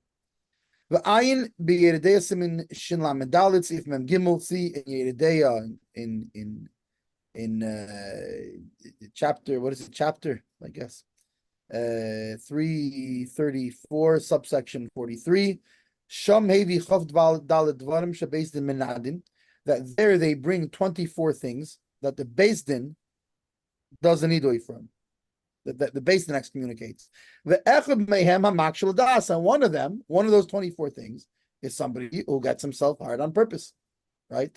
B: The ayin b'yeridei simin shin lamed dalet if mem gimel, see in Yeridei in chapter, what is it, chapter, I guess, 334, subsection 43, sham hevi chav dalet dvarim shebeis din menadin, that there they bring 24 things that the Beis Din doesn't need away from, that the Beis Din excommunicates. The echad mehem hamak shel das, and one of those 24 things is somebody who gets himself hard on purpose, right?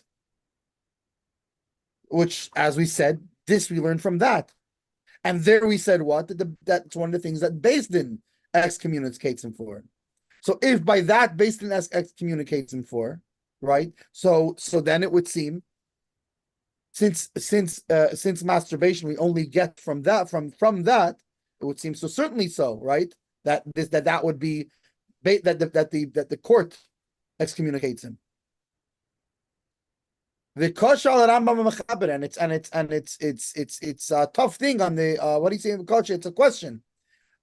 B: Which, as we said, this we learned from that. And there we said what? That's one of the things that Beis Din excommunicates him for. So if by that Beis Din excommunicates him for, right? So then it would seem, since masturbation we only get from that, it would seem so, certainly so, right? That would be that the court excommunicates him. The Koshal Rambam Mechaber, it's a tough thing on the what do you say in the Koshal? It's a question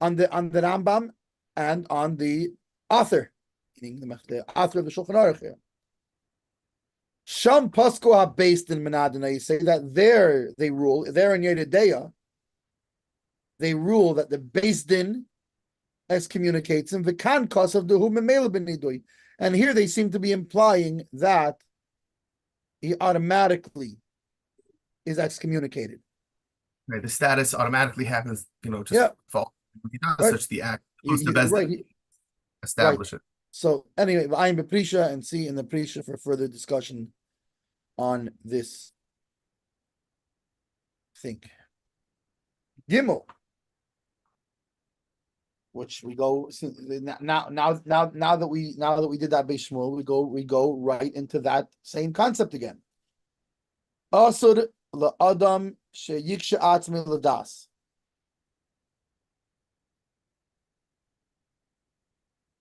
B: on the Rambam and on the author, meaning the author of the Shulchan Aruch here. Sham Pasko ha based in Menadina, you say that there they rule, there in Yeridei, they rule that the Beis Din excommunicates him, the kan kos of the hu memela b'nidui, and here they seem to be implying that he automatically is excommunicated.
A: Right, the status automatically happens, just fall. He does
B: Right.
A: such the act. Establish it.
B: So anyway, I'm a Prisha, and see in the Prisha for further discussion on this thing. Gimel, which we go now that we did that Beis Shmuel, we go right into that same concept again. Asur la'adam sheyiksha atzmi l'das.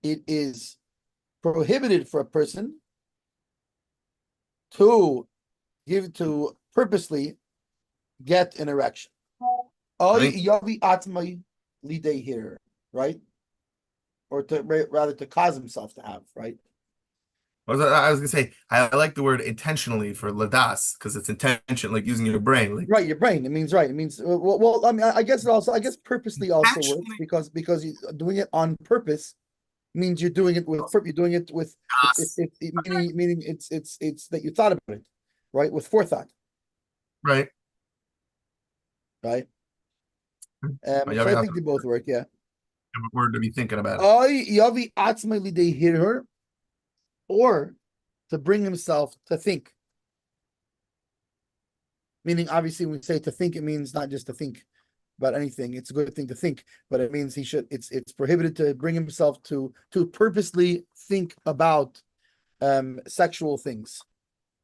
B: It is prohibited for a person to purposely get an erection. Yavi atmai lidei here, right? Or rather to cause himself to have, right?
A: I was gonna say, I like the word intentionally for ladas because it's intention, like using your brain. Like,
B: right, your brain. It means right. It means well. I mean, I guess purposely also works because doing it on purpose means you're doing it with meaning it's that you thought about it, right? With forethought,
A: right?
B: Right. So I think they both work. Yeah.
A: Have a word to be thinking about it.
B: Yavi atzmai lidei her, or to bring himself to think. Meaning, obviously, when we say to think, it means not just to think about anything. It's a good thing to think, but it means it's prohibited to bring himself to purposely think about sexual things.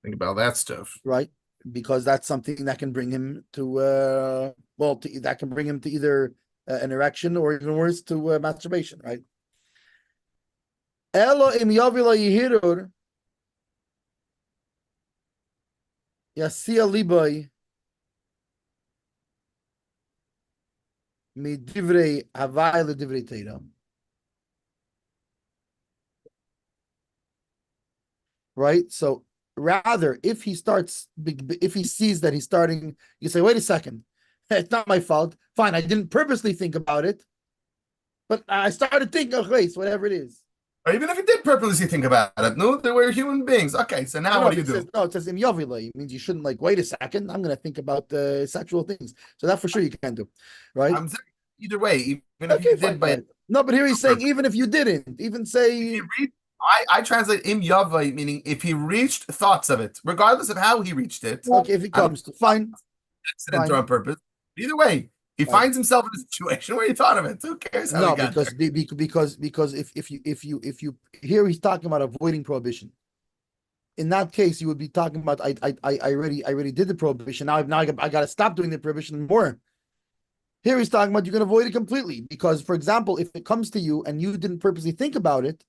A: Think about that stuff,
B: right? Because that's something that can bring him to that can bring him to either an erection or even worse to masturbation, right? Elo im yavila yihirur yasia liboy mi divrei havai le divrei teira. Right? So rather, if he sees that he's starting, you say, wait a second, it's not my fault. Fine, I didn't purposely think about it, but I started thinking of race, whatever it is.
A: or even if you did purposely think about it. No, they were human beings. Okay, so now what do you do?
B: It says im yavila. It means you shouldn't wait a second, I'm going to think about sexual things. So that for sure you can do, right?
A: I'm saying either way, even if you did,
B: no, but here he's saying even if you didn't, even say
A: I translate im yavai, meaning if he reached thoughts of it, regardless of how he reached it.
B: Okay, if it
A: I don't
B: comes to fine,
A: accident or
B: fine,
A: on purpose. Either way, he
B: right.
A: finds himself in a situation where he thought of it. Who cares how he
B: No,
A: got there?
B: because if you here he's talking about avoiding prohibition. In that case, you would be talking about I already did the prohibition. Now I got to stop doing the prohibition more. Here he's talking about you can avoid it completely because, for example, if it comes to you and you didn't purposely think about it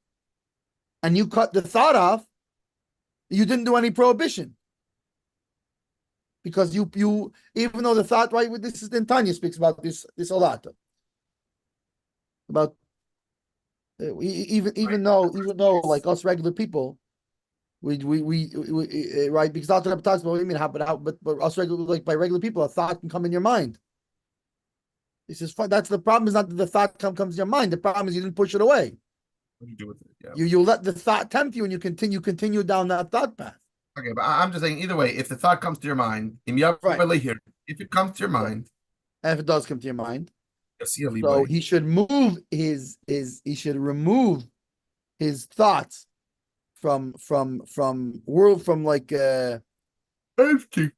B: and you cut the thought off, you didn't do any prohibition because you even though the thought right with this is then Tanya speaks about this a lot about even though like us regular people we right because that's what Rebbe talks about. What do you mean but us regular like by regular people a thought can come in your mind. He says that's the problem is not that the thought comes in your mind. The problem is you didn't push it away.
A: What do you do with it? Yeah.
B: You let the thought tempt you and you continue down that thought path.
A: Okay, but I'm just saying either way, if the thought comes to your mind,
B: Right.
A: if it comes to your
B: Right.
A: mind,
B: And if it does come to your mind, so
A: boy.
B: he should move he should remove his thoughts from world from like
A: Empty.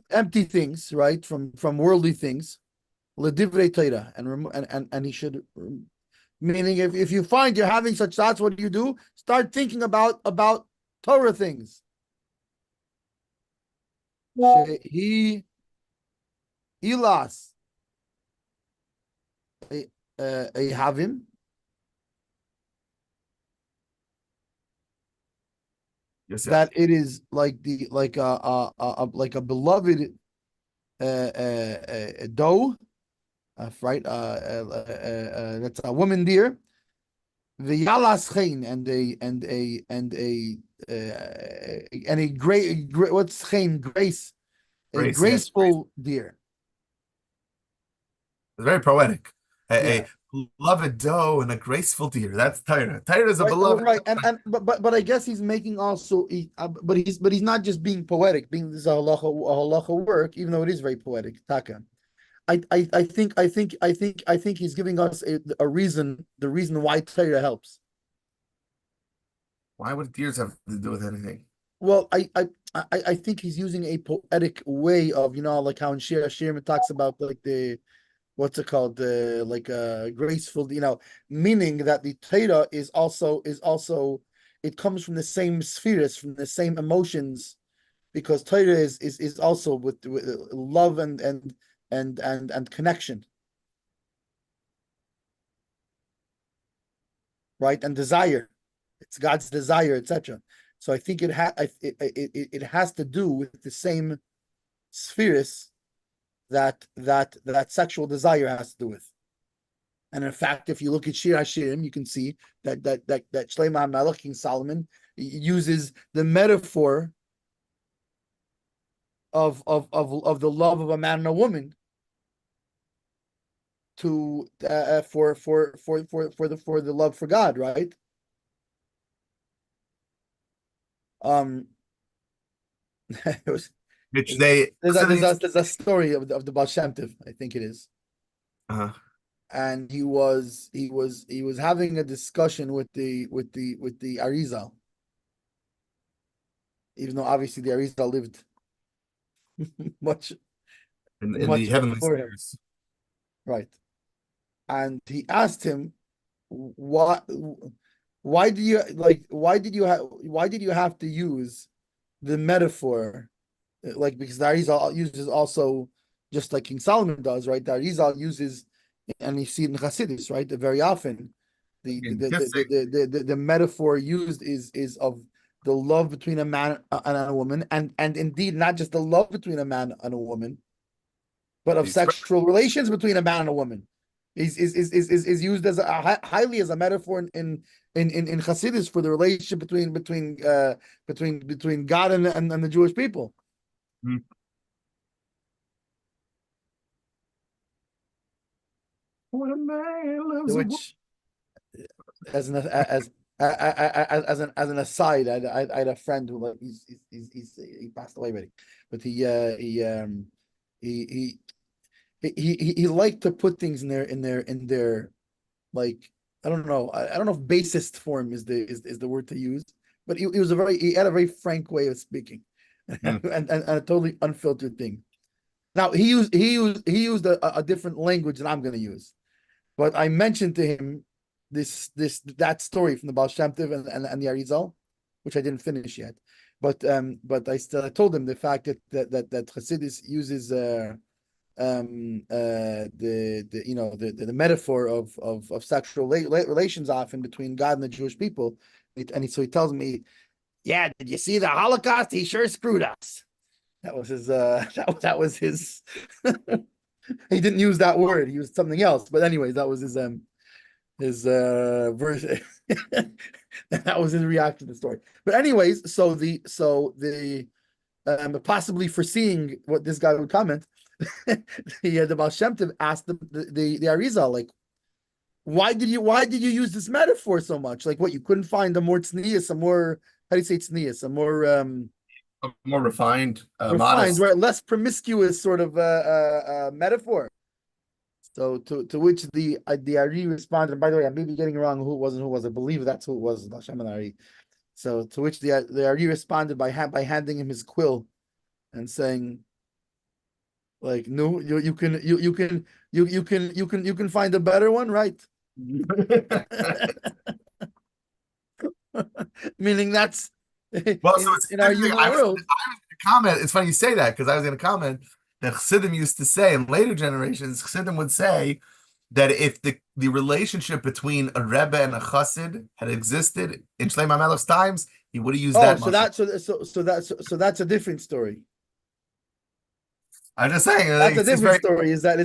B: empty things, right? From worldly things. Ledivrei Torah and he should meaning if you find you're having such thoughts, what do you do? Start thinking about Torah things. He Elas a havim
A: Yes,
B: that it is like the like a beloved doe, right? That's a woman deer. The yalas chain and a great what's chain grace a
A: grace. Yeah,
B: graceful deer.
A: it's very poetic.
B: Yeah.
A: A beloved doe and a graceful deer. That's Tyra. Tyra is a
B: Right,
A: beloved.
B: right, and but I guess he's making also, but he's not just being poetic. Being this is a halacha work, even though it is very poetic. Taka. I think he's giving us a reason, the reason why Torah helps.
A: Why would deers have to do with anything?
B: Well, I think he's using a poetic way of like how in Shir it talks about like the what's it called the like graceful meaning that the Torah is also it comes from the same spheres from the same emotions because Torah is also with love and connection, right, and desire. It's God's desire, etc. So I think it has to do with the same spheres that sexual desire has to do with. And in fact, if you look at Shir Hashirim, you can see that Shlomo HaMelech, King Solomon, uses the metaphor of the love of a man and a woman to for the love for God, right? It was
A: Which they
B: there's a story of the Baal Shem Tov, I think it is,
A: uh,
B: and he was having a discussion with the Arizal, even though obviously the Arizal lived much
A: in the
B: much
A: heavenly
B: before him,
A: spheres.
B: right? And he asked him, "What? Why do you like? Why did you have to use the metaphor? Like because the Arizal uses also just like King Solomon does, right? The Arizal uses, and you see it in Chassidus, right? Very often,
A: Kissing.
B: the metaphor used is of the love between a man and a woman, and indeed not just the love between a man and a woman, but of sexual relations between a man and a woman. Is used as highly as a metaphor in Chassidus for the relationship between God and the Jewish people.
A: Hmm. When a man loves a woman.
B: Which, as an aside, I had a friend who like he passed away already, but he liked to put things in their like I don't know. I don't know if bassist form is the word to use, but he was he had a very frank way of speaking,
A: Mm.
B: and a totally unfiltered thing. Now he used a different language than I'm going to use, but I mentioned to him that story from the Baal Shem Tov and the Arizal, which I didn't finish yet, but I told him the fact that Hasidus uses the metaphor of sexual relations often between God and the Jewish people, so he tells me, yeah, did you see the Holocaust? He sure screwed us. That was his. That was his. He didn't use that word. He used something else. But anyways, that was his version. That was his reaction to the story. But anyways, the possibly foreseeing what this guy would comment, the Baal Shem Tov asked the Arizal, like, why did you use this metaphor so much? Like, what, you couldn't find a more tznius, a more, how do you say tznius, a more
A: More refined,
B: refined,
A: modest.
B: right, less promiscuous sort of metaphor. So to which the Ari responded, and by the way, I may be getting wrong who it was and who was. I believe that's who it was, Hashem and Ari. So to which the Ari responded by handing him his quill and saying, like, no, you can find a better one, right? Meaning that's
A: Well, so it's
B: in our
A: interesting.
B: human world.
A: I was going to comment. It's funny you say that because I was going to comment that Chassidim used to say in later generations, Chassidim would say that if the relationship between a Rebbe and a Chassid had existed in Shlomo HaMelech's times, he would have used
B: Oh,
A: that
B: so
A: mushal.
B: that's a different story.
A: I'm just saying,
B: That's a
A: it's
B: different
A: very.
B: story. Is that I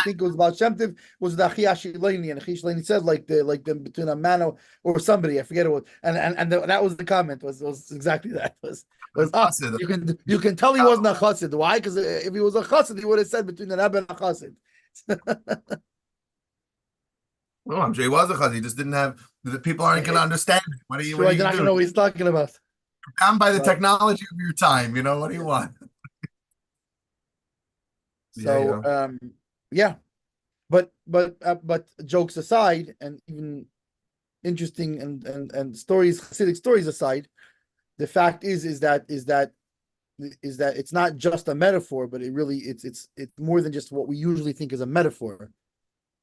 B: think it was about Shem Tov, was the Achia Shileni, and Achia Shileni said like the between a man or somebody, I forget it was, that was the comment, was exactly that, was
A: Chassid.
B: you can tell he wasn't a chassid. Why? Because if he was a chassid, he would have said between an Rebbe and a chassid.
A: Oh, I'm sure he was a Chassid. He just didn't have the people aren't going to understand it. What are you
B: Sure, they're not
A: going to
B: gonna
A: do?
B: know what he's talking about.
A: Come by the
B: Right.
A: technology of your time. What do you want? Yeah,
B: So yeah, but jokes aside, and even interesting and stories, Hasidic stories aside, the fact is that it's not just a metaphor, but it's more than just what we usually think is a metaphor,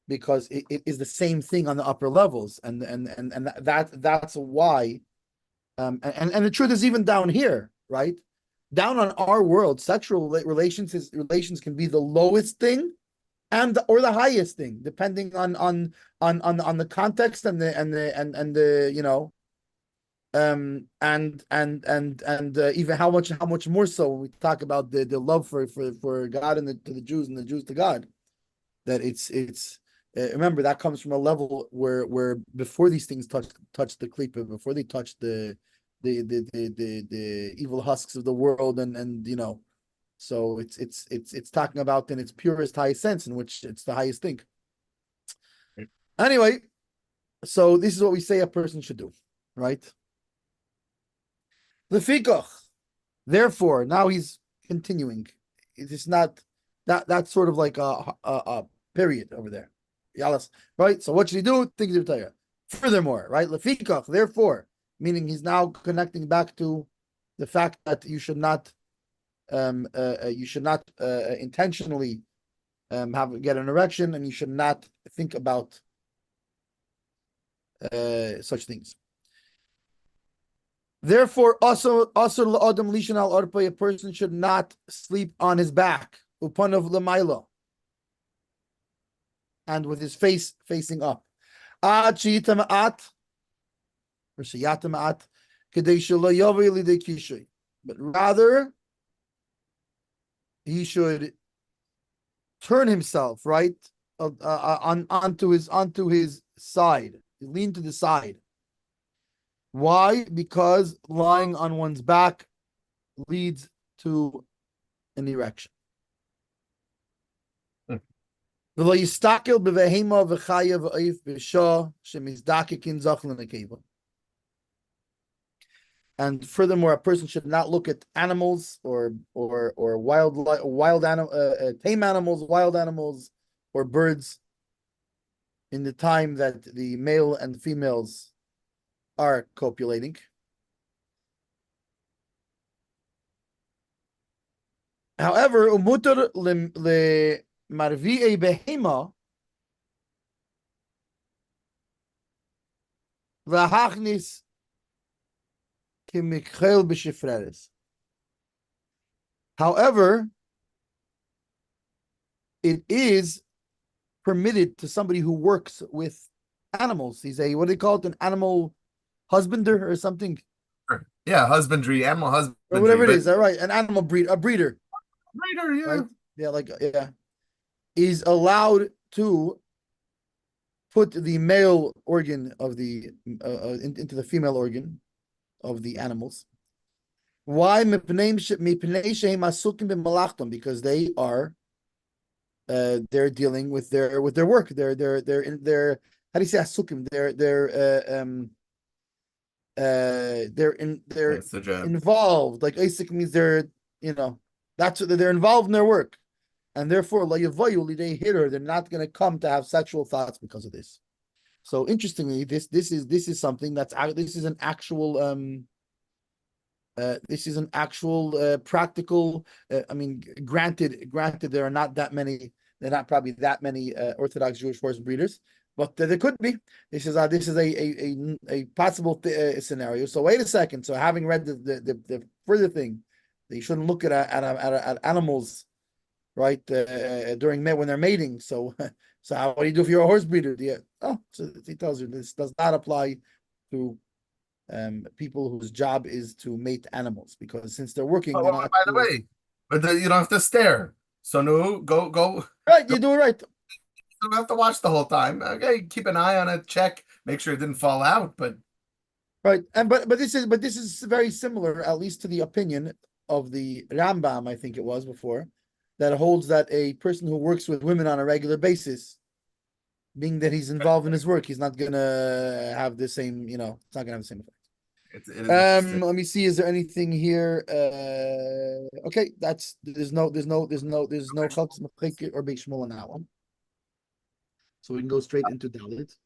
B: because it is the same thing on the upper levels, and that's why, and the truth is, even down here, right, down on our world, sexual relations can be the lowest thing or the highest thing, depending on the context and the even how much more so when we talk about the love for God and to the Jews and the Jews to God, that it's remember, that comes from a level where before these things touch the klipa, before they touch the evil husks of the world, and so it's talking about in its purest highest sense, in which it's the highest thing. Anyway, so this is what we say a person should do, right? Lefikach. Therefore, now he's continuing. It is not that's sort of like a period over there. Yalas, right? So what should he do? Things of Torah. Furthermore, right? Lefikach. Therefore, meaning he's now connecting back to the fact that you should not intentionally get an erection, and you should not think about such things. Therefore, also l'adam lishan al arpa, a person should not sleep on his back, upanav l'maylo, and with his face facing up. Ad sheyitama'at, or sheyatama'at, kedei shelo yovei lidei kishui. But rather, he should turn himself right onto his side, lean to the side. Why? Because lying on one's back leads to an erection. And furthermore, a person should not look at animals or wild animal, tame animals, wild animals, or birds in the time that the male and females are copulating. However, umutar le marvi'ei behema v'hachnis kimichel b'shifreres. However, it is permitted to somebody who works with animals. He's a, what do they call it, an animal husbander or something?
A: Yeah, husbandry, animal husbandry.
B: Or whatever it is, all right, an animal a breeder.
A: Breeder, yeah.
B: Right? Yeah, like, yeah. Is allowed to put the male organ of the, into the female organ of the animals. Why? Because they are they're dealing with their work. They're how do you say asukim? They're involved. Like asik means they're, that's what they're involved in their work, and therefore they're not going to come to have sexual thoughts because of this. So interestingly, this is something that's this is an actual practical. I mean, granted, there are not that many. There are not probably that many Orthodox Jewish horse breeders, but there could be. This is a possible scenario. So wait a second. So having read the further thing, that you shouldn't look at animals, right? During when they're mating. So what do you do if you're a horse breeder? So he tells you this does not apply to people whose job is to mate animals, because since they're working, they're not.
A: By the way, but you don't have to stare. So no, go.
B: Right, you do it right.
A: You don't have to watch the whole time. Okay, keep an eye on it, check, make sure it didn't fall out. But
B: right, and but this is very similar, at least to the opinion of the Rambam, I think it was before, that holds that a person who works with women on a regular basis, being that he's involved in his work, he's not gonna have the same, it's not gonna have the same effect. Let me see. Is there anything here? Okay, there's no chalks or big shmul on that one. So we can go straight into Dalit.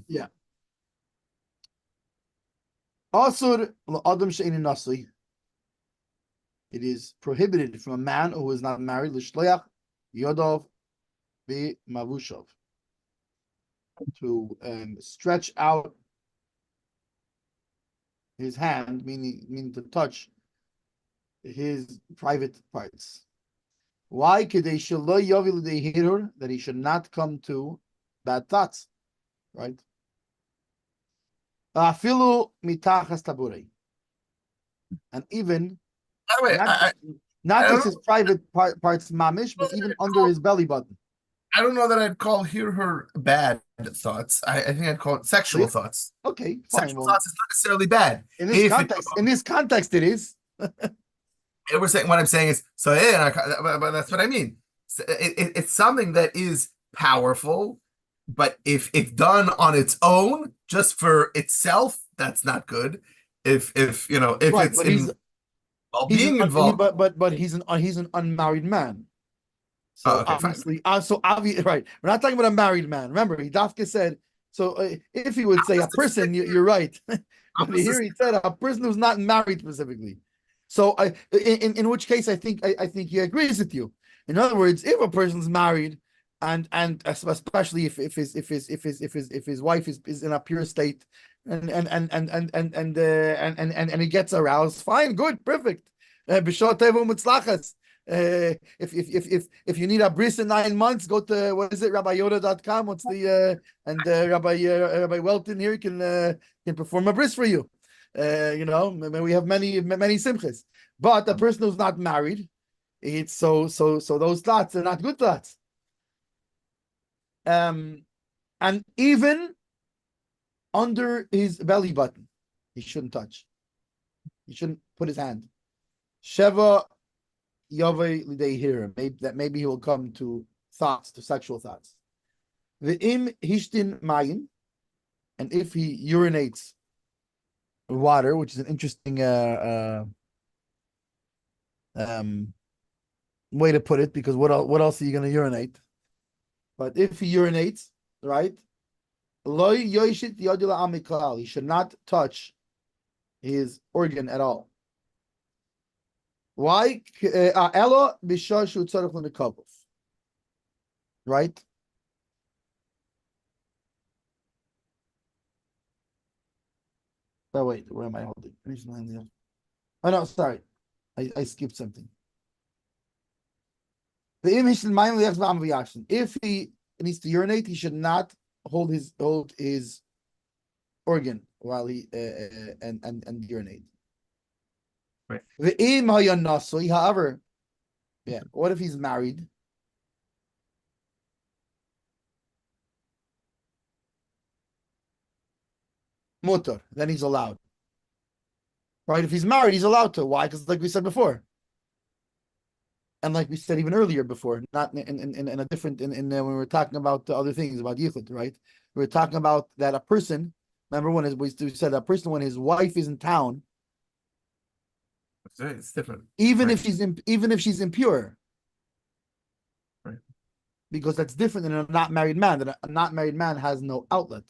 B: Yeah. Asur l'adam she'ein nasi. It is prohibited from a man who is not married, l'shliach Yodah v'mavushav, to stretch out his hand, meaning to touch his private parts. Why? That he should not come to bad thoughts, right? And even
A: by the way,
B: not just his private parts mamish, but even under his belly button.
A: I don't know that I'd call her bad thoughts. I think I'd call it sexual thoughts.
B: Okay, fine.
A: Sexual thoughts is not necessarily bad.
B: In this context, it is.
A: What I'm saying is, so yeah, but that's what I mean. It's something that is powerful, but if done on its own, just for itself, that's not good. If right, it's being involved,
B: but he's an unmarried man. So obviously, right. We're not talking about a married man. Remember, Dafka said, so if he would say a person, you're right. But here he said a person who's not married specifically. So in which case, I think he agrees with you. In other words, if a person's married, and especially if his wife is in a pure state, and he gets aroused, fine, good, perfect. If you need a bris in 9 months, go to what is it, RabbiYodah.com. What's the Rabbi Welton here can perform a bris for you. We have many simchas. But a person who's not married, it's so those thoughts are not good thoughts. And even under his belly button, he shouldn't touch. He shouldn't put his hand. Sheva Yove Lidei Hira, maybe he will come to sexual thoughts. The im hishtin mayim, and if he urinates water, which is an interesting way to put it, because what else are you going to urinate? But if he urinates, right? He should not touch his organ at all. Why? Right? Oh, wait, where am I holding? Oh, no, sorry. I skipped something. If he needs to urinate, he should not hold his organ while he and urinate.
A: Right.
B: However, yeah, what if he's married? Mutter, then he's allowed. Right? If he's married, he's allowed to. Why? Because like we said before. And like we said even earlier before, not in a different when we were talking about other things about yichud, right? We were talking about that a person. Remember when we said a person when his wife is in town,
A: It's different.
B: even
A: Right.
B: if she's impure,
A: Right.
B: because that's different than a not married man. That a not married man has no outlet.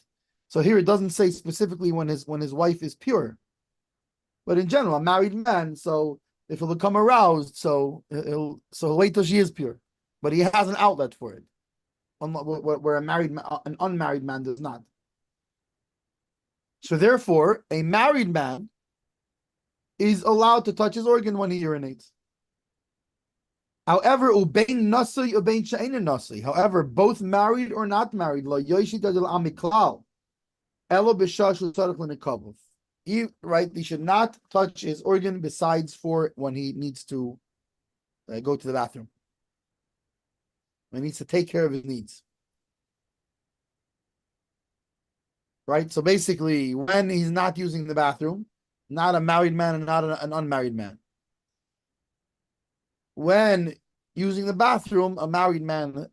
B: So here it doesn't say specifically when his wife is pure, but in general, a married man. So if he'll become aroused, so he'll wait till she is pure, but he has an outlet for it, where an unmarried man does not. So therefore, a married man is allowed to touch his organ when he urinates. However, however, both married or not married, he should not touch his organ besides for when he needs to go to the bathroom. He needs to take care of his needs. Right? So basically, when he's not using the bathroom, not a married man and not an unmarried man. When using the bathroom, a married man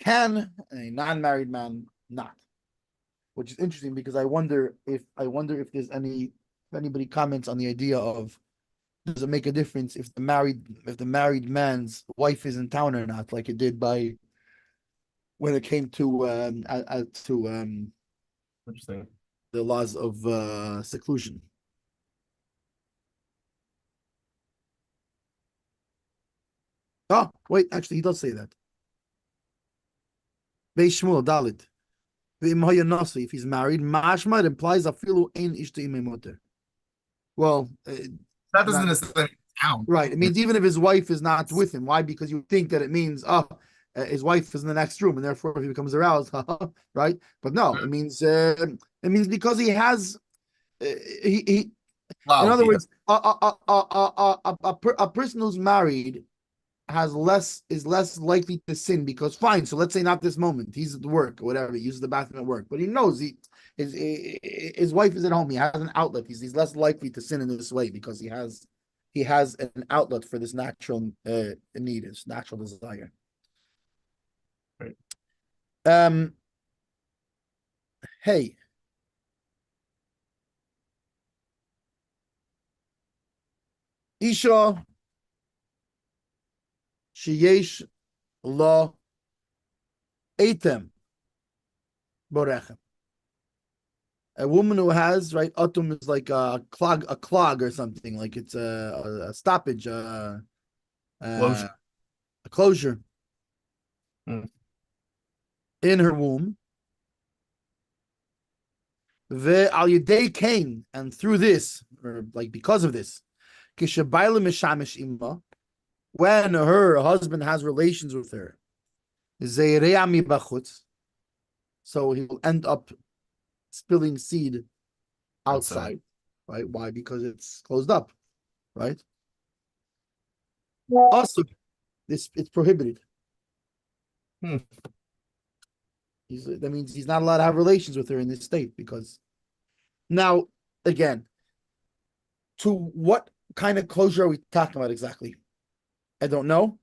B: can, a non-married man not. Which is interesting because I wonder if there's if anybody comments on the idea of, does it make a difference if the married man's wife is in town or not, like it did when it came to
A: Interesting.
B: the laws of seclusion. Oh, wait, actually, he does say that. Beis Shmuel Dalit. If he's married, mashma, it implies afilu ein ishto imei mutter. Well,
A: That doesn't necessarily count.
B: right. It means even if his wife is not with him. Why? Because you think that it means his wife is in the next room, and therefore if he becomes aroused, right? But no, it means because he has he in
A: Wow.
B: other words, a person who's married is less likely to sin, because fine. So let's say not this moment, he's at work or whatever, he uses the bathroom at work, but he knows his wife is at home. He has an outlet. He's less likely to sin in this way because he has an outlet for this natural need, his natural desire.
A: Right.
B: Hey. Isha sheyesh la etem borechem. A woman who has, right, atum is like a clog or something, like it's a stoppage, a closure
A: Mm.
B: in her womb. The al yedei kain, and through this, or like because of this, kishabayla mishamish imma, when her husband has relations with her, zeirea mi bachutz, so he will end up spilling seed outside, right? Why? Because it's closed up, right? Also, it's prohibited.
A: Hmm.
B: That means he's not allowed to have relations with her in this state, because now, again, to what kind of closure are we talking about exactly? I don't know.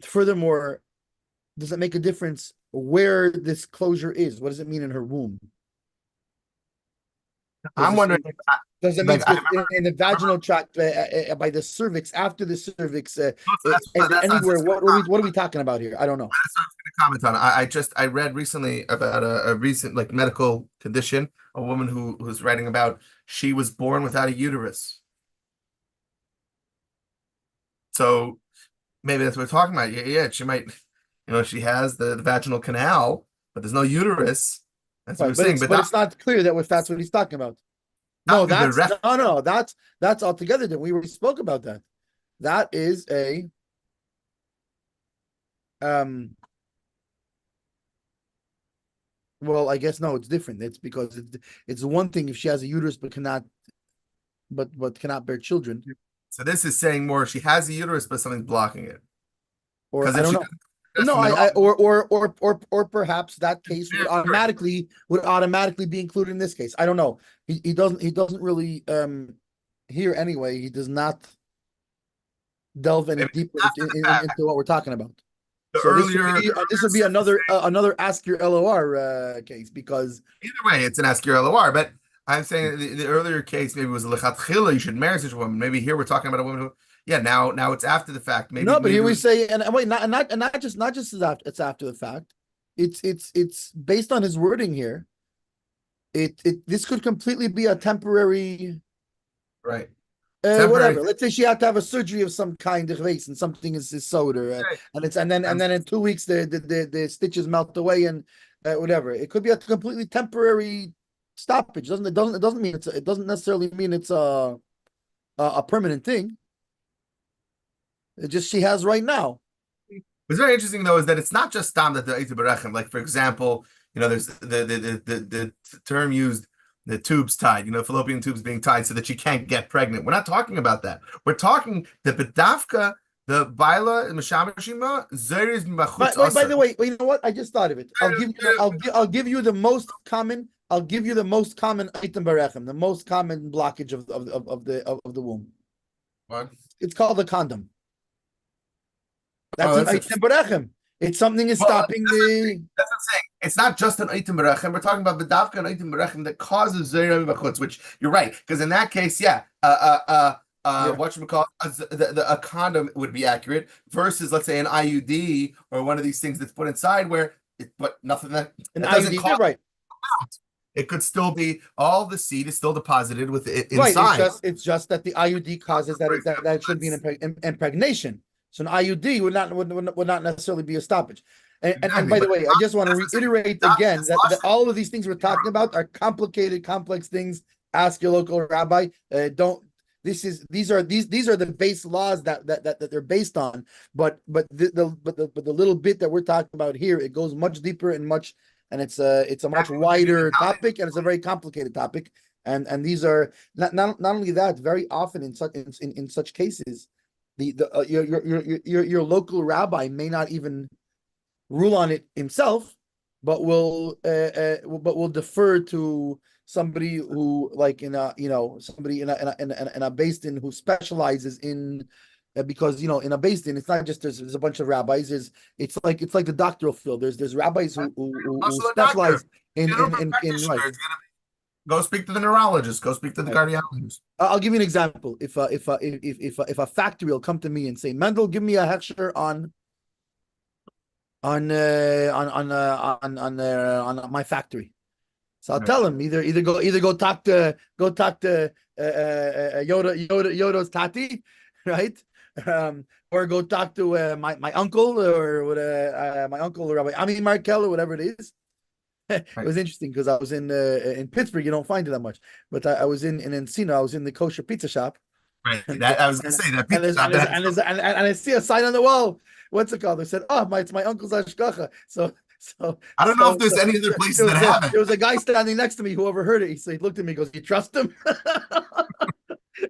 B: Furthermore, does it make a difference where this closure is? What does it mean in her womb?
A: I'm wondering,
B: Because it
A: like,
B: means in the vaginal tract by the cervix, after the cervix, is it anywhere? What are we talking about here? I don't know.
A: That's what I was going to comment on. I read recently about a recent like medical condition, a woman who was writing about she was born without a uterus. So maybe that's what we're talking about. Yeah, she might, she has the vaginal canal, but there's no uterus. That's what we're
B: Right, but
A: saying.
B: it's not clear that if that's what he's talking about. No, that's altogether different. We already spoke about that. That is a well, I guess no, it's different. It's because it's one thing if she has a uterus but cannot bear children.
A: So this is saying more she has a uterus, but something's blocking it.
B: Or I don't know. No, or perhaps that case would automatically be included in this case. I don't know. He doesn't really here anyway. He does not delve any deeper into what we're talking about. So this would be another ask your LOR case, because
A: either way it's an ask your LOR. But I'm saying the earlier case maybe was lechatchila, you should marry such a woman. Maybe here we're talking about a woman who, now it's after the fact. Maybe
B: no, but here we
A: maybe
B: say and wait, not just it's after the fact. It's based on his wording here. This could completely be a temporary,
A: right.
B: Whatever. Let's say she had to have a surgery of some kind of race, and something is sewed, or and then in 2 weeks the stitches melt away, and whatever. It could be a completely temporary stoppage. It doesn't necessarily mean it's a permanent thing. It just she has right now.
A: What's very interesting though is that it's not just stam that the Eita Berechem. Like for example, there's the term used, the tubes tied, fallopian tubes being tied so that she can't get pregnant. We're not talking about that. We're talking the bedavka, the baila mishamashima zeris machutz.
B: By the way, you know what? I just thought of it. I'll give you the most common. I'll give you the most common item berechem, the most common blockage of the womb.
A: What?
B: It's called a condom. That's an item berechem. It's something is stopping the.
A: That's what I'm saying. It's not just an item berechem. We're talking about the davka and item berechem that causes zera machutz, which you're right, because in that case, whatchamacallit, a condom would be accurate versus, let's say, an IUD or one of these things that's put inside but nothing that
B: an
A: doesn't
B: IUD,
A: cause
B: right.
A: It could still be all the seed is still deposited with it inside.
B: Right. It's just that the IUD causes that it should be an impregnation. So an IUD would not necessarily be a stoppage. And by the way, I just want to reiterate again that all of these things we're talking about are complicated, complex things. Ask your local rabbi. These are the base laws that they're based on. But the little bit that we're talking about here, it goes much deeper and it's a much wider topic, and it's a very complicated topic. And these are not only that, very often in such cases, your local rabbi may not even rule on it himself, but will defer to somebody who, like somebody in a beis din who specializes in, because in a beis din it's not just there's a bunch of rabbis. It's like the doctoral field. There's rabbis who specialize in right.
A: Go speak to the neurologist. Go speak to the cardiologist.
B: I'll give you an example. If a factory will come to me and say, Mendel, give me a Hershel on my factory. So I'll tell him either go talk to Yodah's tati, right? Or go talk to my uncle or my uncle Rabbi Markel or whatever it is. It was interesting because I was in Pittsburgh. You don't find it that much, but I was in Encino. I was in the kosher pizza shop.
A: Right. I was going to say that pizza shop.
B: And I see a sign on the wall. What's it called? They said, "Oh, it's my uncle's ashgacha." So
A: I don't know if there's any other places that have it.
B: There was a guy standing next to me who overheard it. He looked at me, goes, "You trust him?"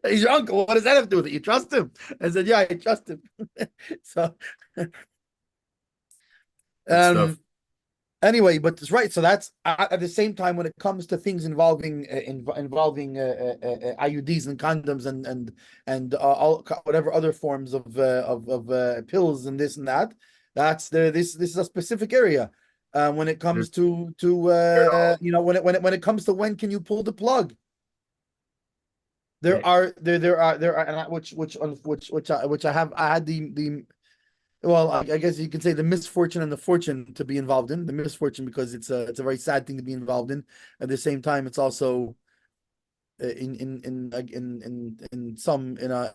B: He's your uncle. What does that have to do with it? You trust him? I said, "Yeah, I trust him." So, anyway, but it's right. So that's at the same time when it comes to things involving IUDs and condoms and all whatever other forms of pills and this and that. This is a specific area. When it comes to when it comes to when can you pull the plug? There are and which I had the well, I guess you could say the misfortune and the fortune to be involved in. The misfortune because it's a very sad thing to be involved in. At the same time, it's also in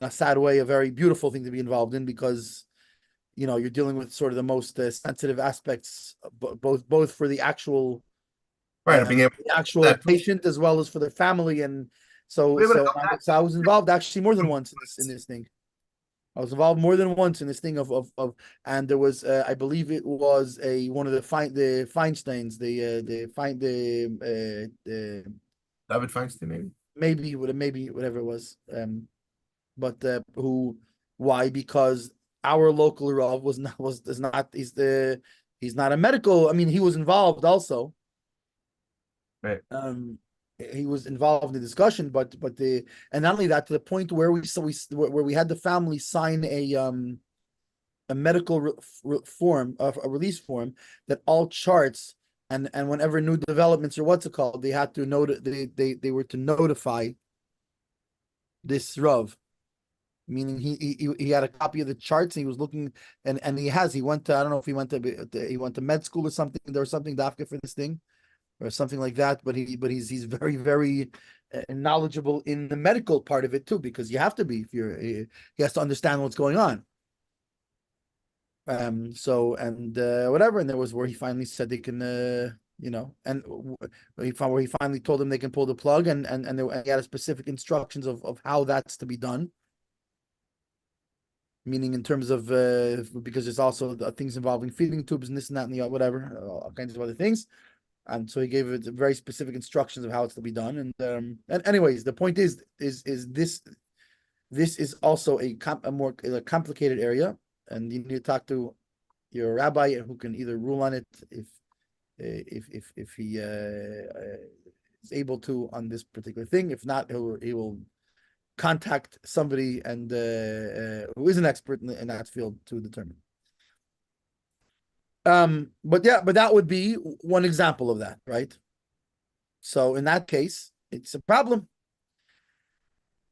B: a sad way a very beautiful thing to be involved in because you're dealing with sort of the most sensitive aspects, both for the actual
A: Right, being able that
B: patient as well as for the family, and
A: be able to
B: so
A: help that.
B: I was involved actually more than once in this thing. I was involved more than once in this thing and there was I believe it was one of the Feinsteins, the
A: David Feinstein,
B: maybe whatever it was, but why? Because our local Rav he's not a medical. I mean, he was involved also.
A: right?
B: He was involved in the discussion, but and not only that, to the point where we had the family sign a medical form of a release form that all charts and whenever new developments or what's it called, they had to they were to notify this Rav, meaning he had a copy of the charts and he was looking and he went to, I don't know if he went to med school or something. There was something dafka for this thing or something like that, but he's very, very knowledgeable in the medical part of it too, because you have to be he has to understand what's going on. So whatever, and there was where he finally said they can and where he finally told them they can pull the plug, and he had specific instructions of how that's to be done, meaning in terms of because there's also things involving feeding tubes and this and that and the whatever, all kinds of other things. And so he gave it very specific instructions of how it's to be done. And anyways, the point is this is also a more complicated area, and you need to talk to your rabbi who can either rule on it if he is able to on this particular thing. If not, he will contact somebody and who is an expert in that field to determine. But that would be one example of that, right? So in that case, it's a problem.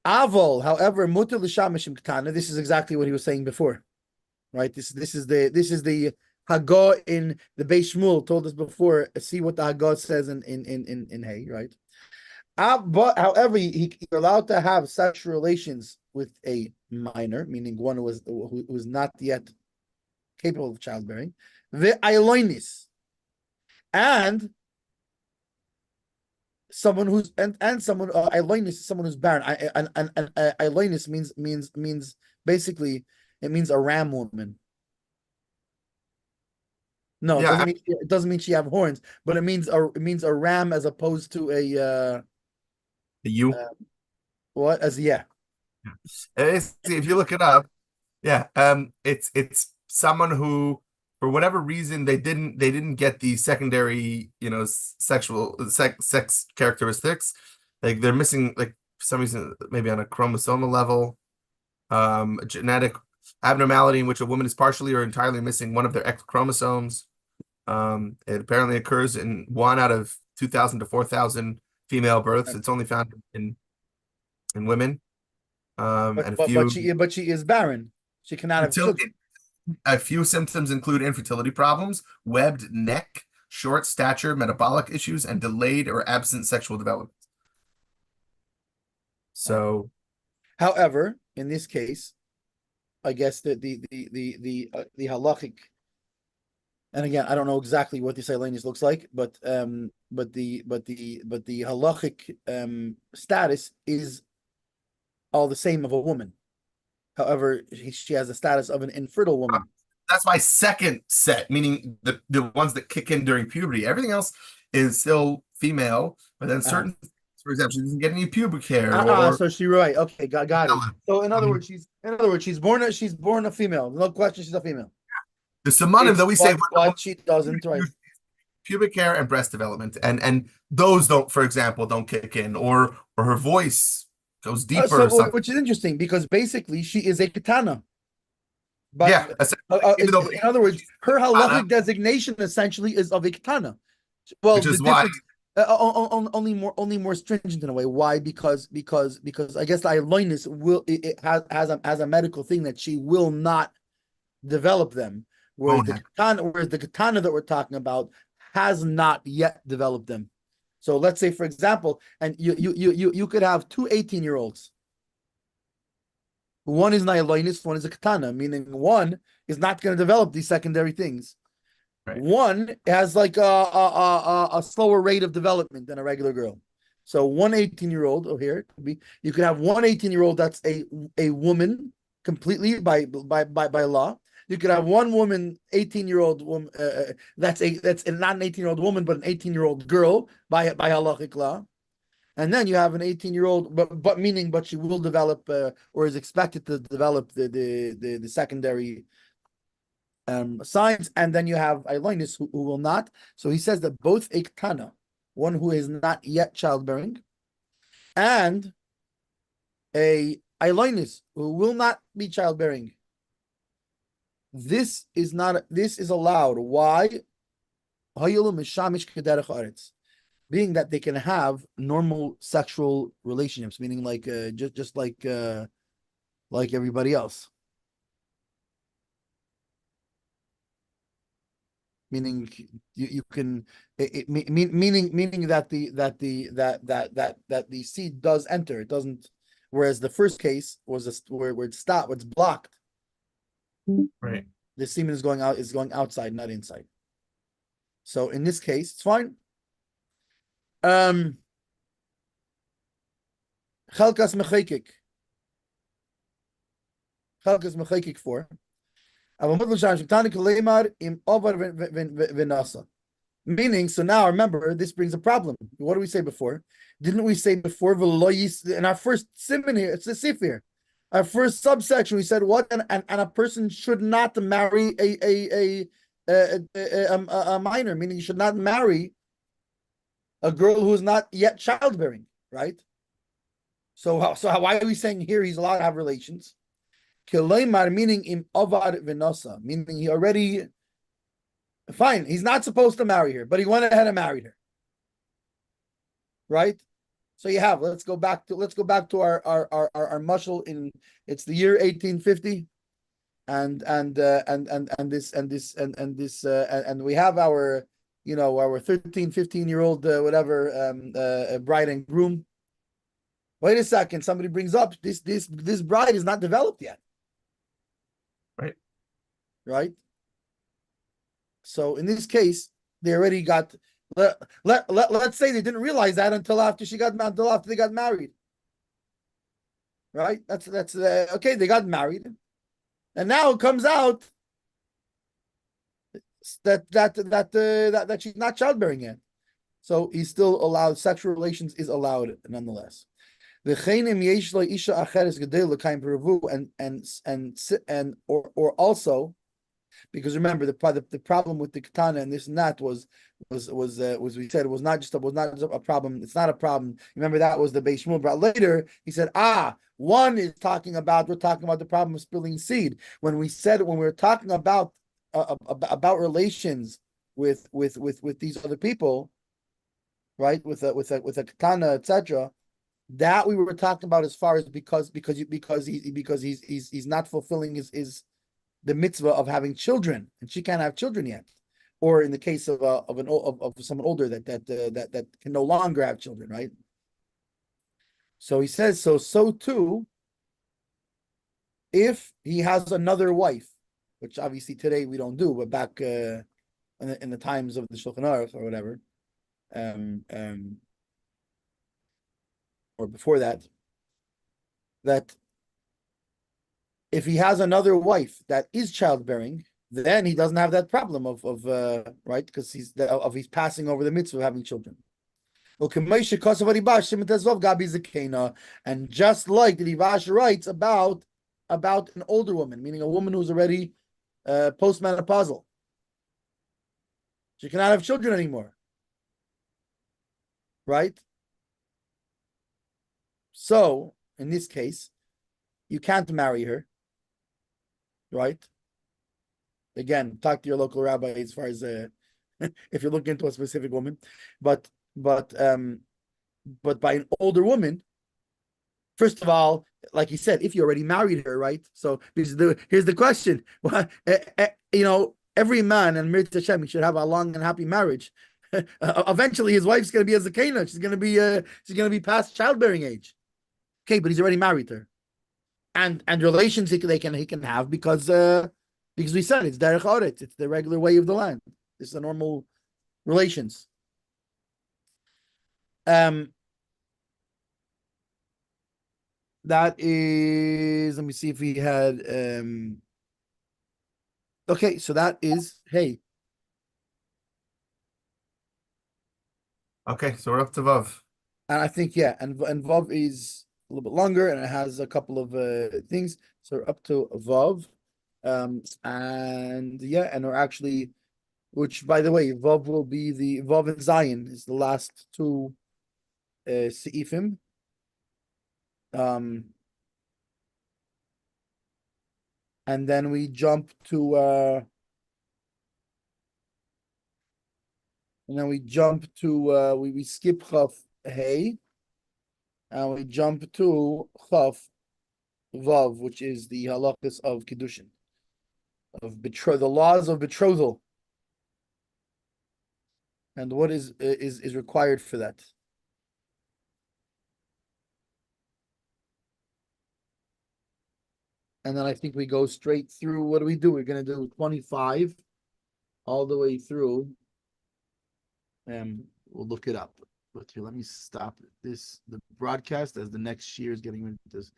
B: Avol, however, mutar l'shamishim ketana. This is exactly what he was saying before, right? This is the Haggah in the Beis Shmuel told us before. See what the Haggah says in Hay, right? But however, he's allowed to have sexual relations with a minor, meaning one who was not yet capable of childbearing. The Ailonis, and someone who's and someone Ailonis is someone who's barren. And Ailonis means basically it means a ram woman. No, it doesn't mean she have horns, but it means a ram as opposed to a
A: you
B: what as yeah.
A: If you look it up, it's someone who, for whatever reason, they didn't get the secondary, sex characteristics. Like they're missing, like for some reason, maybe on a chromosomal level, a genetic abnormality in which a woman is partially or entirely missing one of their X chromosomes. It apparently occurs in 1 out of 2,000 to 4,000 female births. It's only found in women.
B: But she is barren. She cannot have children.
A: A few symptoms include infertility problems, webbed neck, short stature, metabolic issues, and delayed or absent sexual development. So,
B: however, in this case, I guess that the halachic, and again, I don't know exactly what this Ailonis looks like, but the halachic status is all the same of a woman. However, she has the status of an infertile woman.
A: That's my second set, meaning the ones that kick in during puberty. Everything else is still female, but then certain, for example, she doesn't get any pubic hair.
B: So she's right. Okay, got it. So in other words, she's born a female. No question, she's a female.
A: The samanim that we say,
B: but she doesn't, right?
A: Pubic hair and breast development, and those don't kick in, or her voice goes deeper.
B: Which is interesting because basically she is a katana. But in other words, her halachic designation essentially is of a katana. Well,
A: which is why
B: only more stringent in a way. Why? Because I guess the Eilonus will it has a medical thing that she will not develop them, whereas
A: Won't happen.
B: the katana that we're talking about has not yet developed them. So let's say, for example, and you could have two 18-year-olds. One is an Eilonus, one is a katana, meaning one is not going to develop these secondary things.
A: Right.
B: One has like a slower rate of development than a regular girl. So one 18-year-old, oh here it could be, you could have one 18-year-old that's a woman completely by law. You could have one woman, 18-year-old woman, that's not an 18-year-old woman, but an 18-year-old girl by halachic law. And then you have an 18-year-old, but she will develop or is expected to develop the secondary signs, and then you have Eilonus who will not. So he says that both a Ktana, one who is not yet childbearing, and a Eilonus who will not be childbearing, this is allowed. Why? Being that they can have normal sexual relationships, meaning like just like everybody else. Meaning you can meaning that the seed does enter, it doesn't, whereas the first case was where it's stopped, it's blocked.
A: Right.
B: The semen is going outside, not inside. So in this case, it's fine. Chelkas mechekik 4. Meaning, so now remember, this brings a problem. What did we say before? Didn't we say before in our first simon here? It's the sifir. Our first subsection, we said what, and a person should not marry a minor, meaning you should not marry a girl who is not yet childbearing, right? So why are we saying here he's allowed to have relations? Meaning im avad v'nosa, meaning he already, fine, he's not supposed to marry her, but he went ahead and married her, right? So you have, let's go back to our mushal in, it's the year 1850, and we have our, our 13, 15-year-old bride and groom. Wait a second, somebody brings up this bride is not developed yet. Right? So in this case, they already got, let's say they didn't realize that until after they got married. Right? That's okay, they got married. And now it comes out that she's not childbearing yet. So he's still allowed, sexual relations is allowed nonetheless. Or also, because remember the problem with the katana and this and that was we said it was not just a problem. It's not a problem. Remember that was the Beis Shmuel brought later. He said, one is we're talking about the problem of spilling seed. When we were talking about relations with these other people, right? With a katana, etc. That we were talking about as far as because he's not fulfilling his the mitzvah of having children, and she can't have children yet, or in the case of someone older that can no longer have children, right? So he says so too if he has another wife, which obviously today we don't do, but back in the times of the Shulchan Aruch or whatever, or before that if he has another wife that is childbearing, then he doesn't have that problem of right, because he's passing over the mitzvah of having children. And just like the Rivash writes about an older woman, meaning a woman who's already postmenopausal, she cannot have children anymore, right? So in this case, you can't marry her, right? Again, talk to your local rabbi as far as if you're looking into a specific woman. But but by an older woman. First of all, like you said, if you already married her, right? So here's the question: every man and Mir Hashem should have a long and happy marriage. Eventually, his wife's going to be a zakena. She's going to be past childbearing age. Okay, but he's already married her, and relations he can have because we said it's derech oretz, it's the regular way of the land. It's the normal relations. That is, let me see if we had okay, so that is hey.
A: Okay, so we're up to Vav.
B: And I think yeah, and Vav is a little bit longer and it has a couple of things. So we're up to Vav. And yeah, and we're actually, which by the way, Vav will be the Vav and Zion is the last two Seifim. And then we jump to we skip Chaf Hey, and we jump to Chaf Vav, which is the halachas of Kiddushin, of the laws of betrothal, and what is required for that. And then I think we go straight through. What do we do? We're going to do 25 all the way through. And we'll look it up. But here, let me stop the broadcast as the next year is getting into this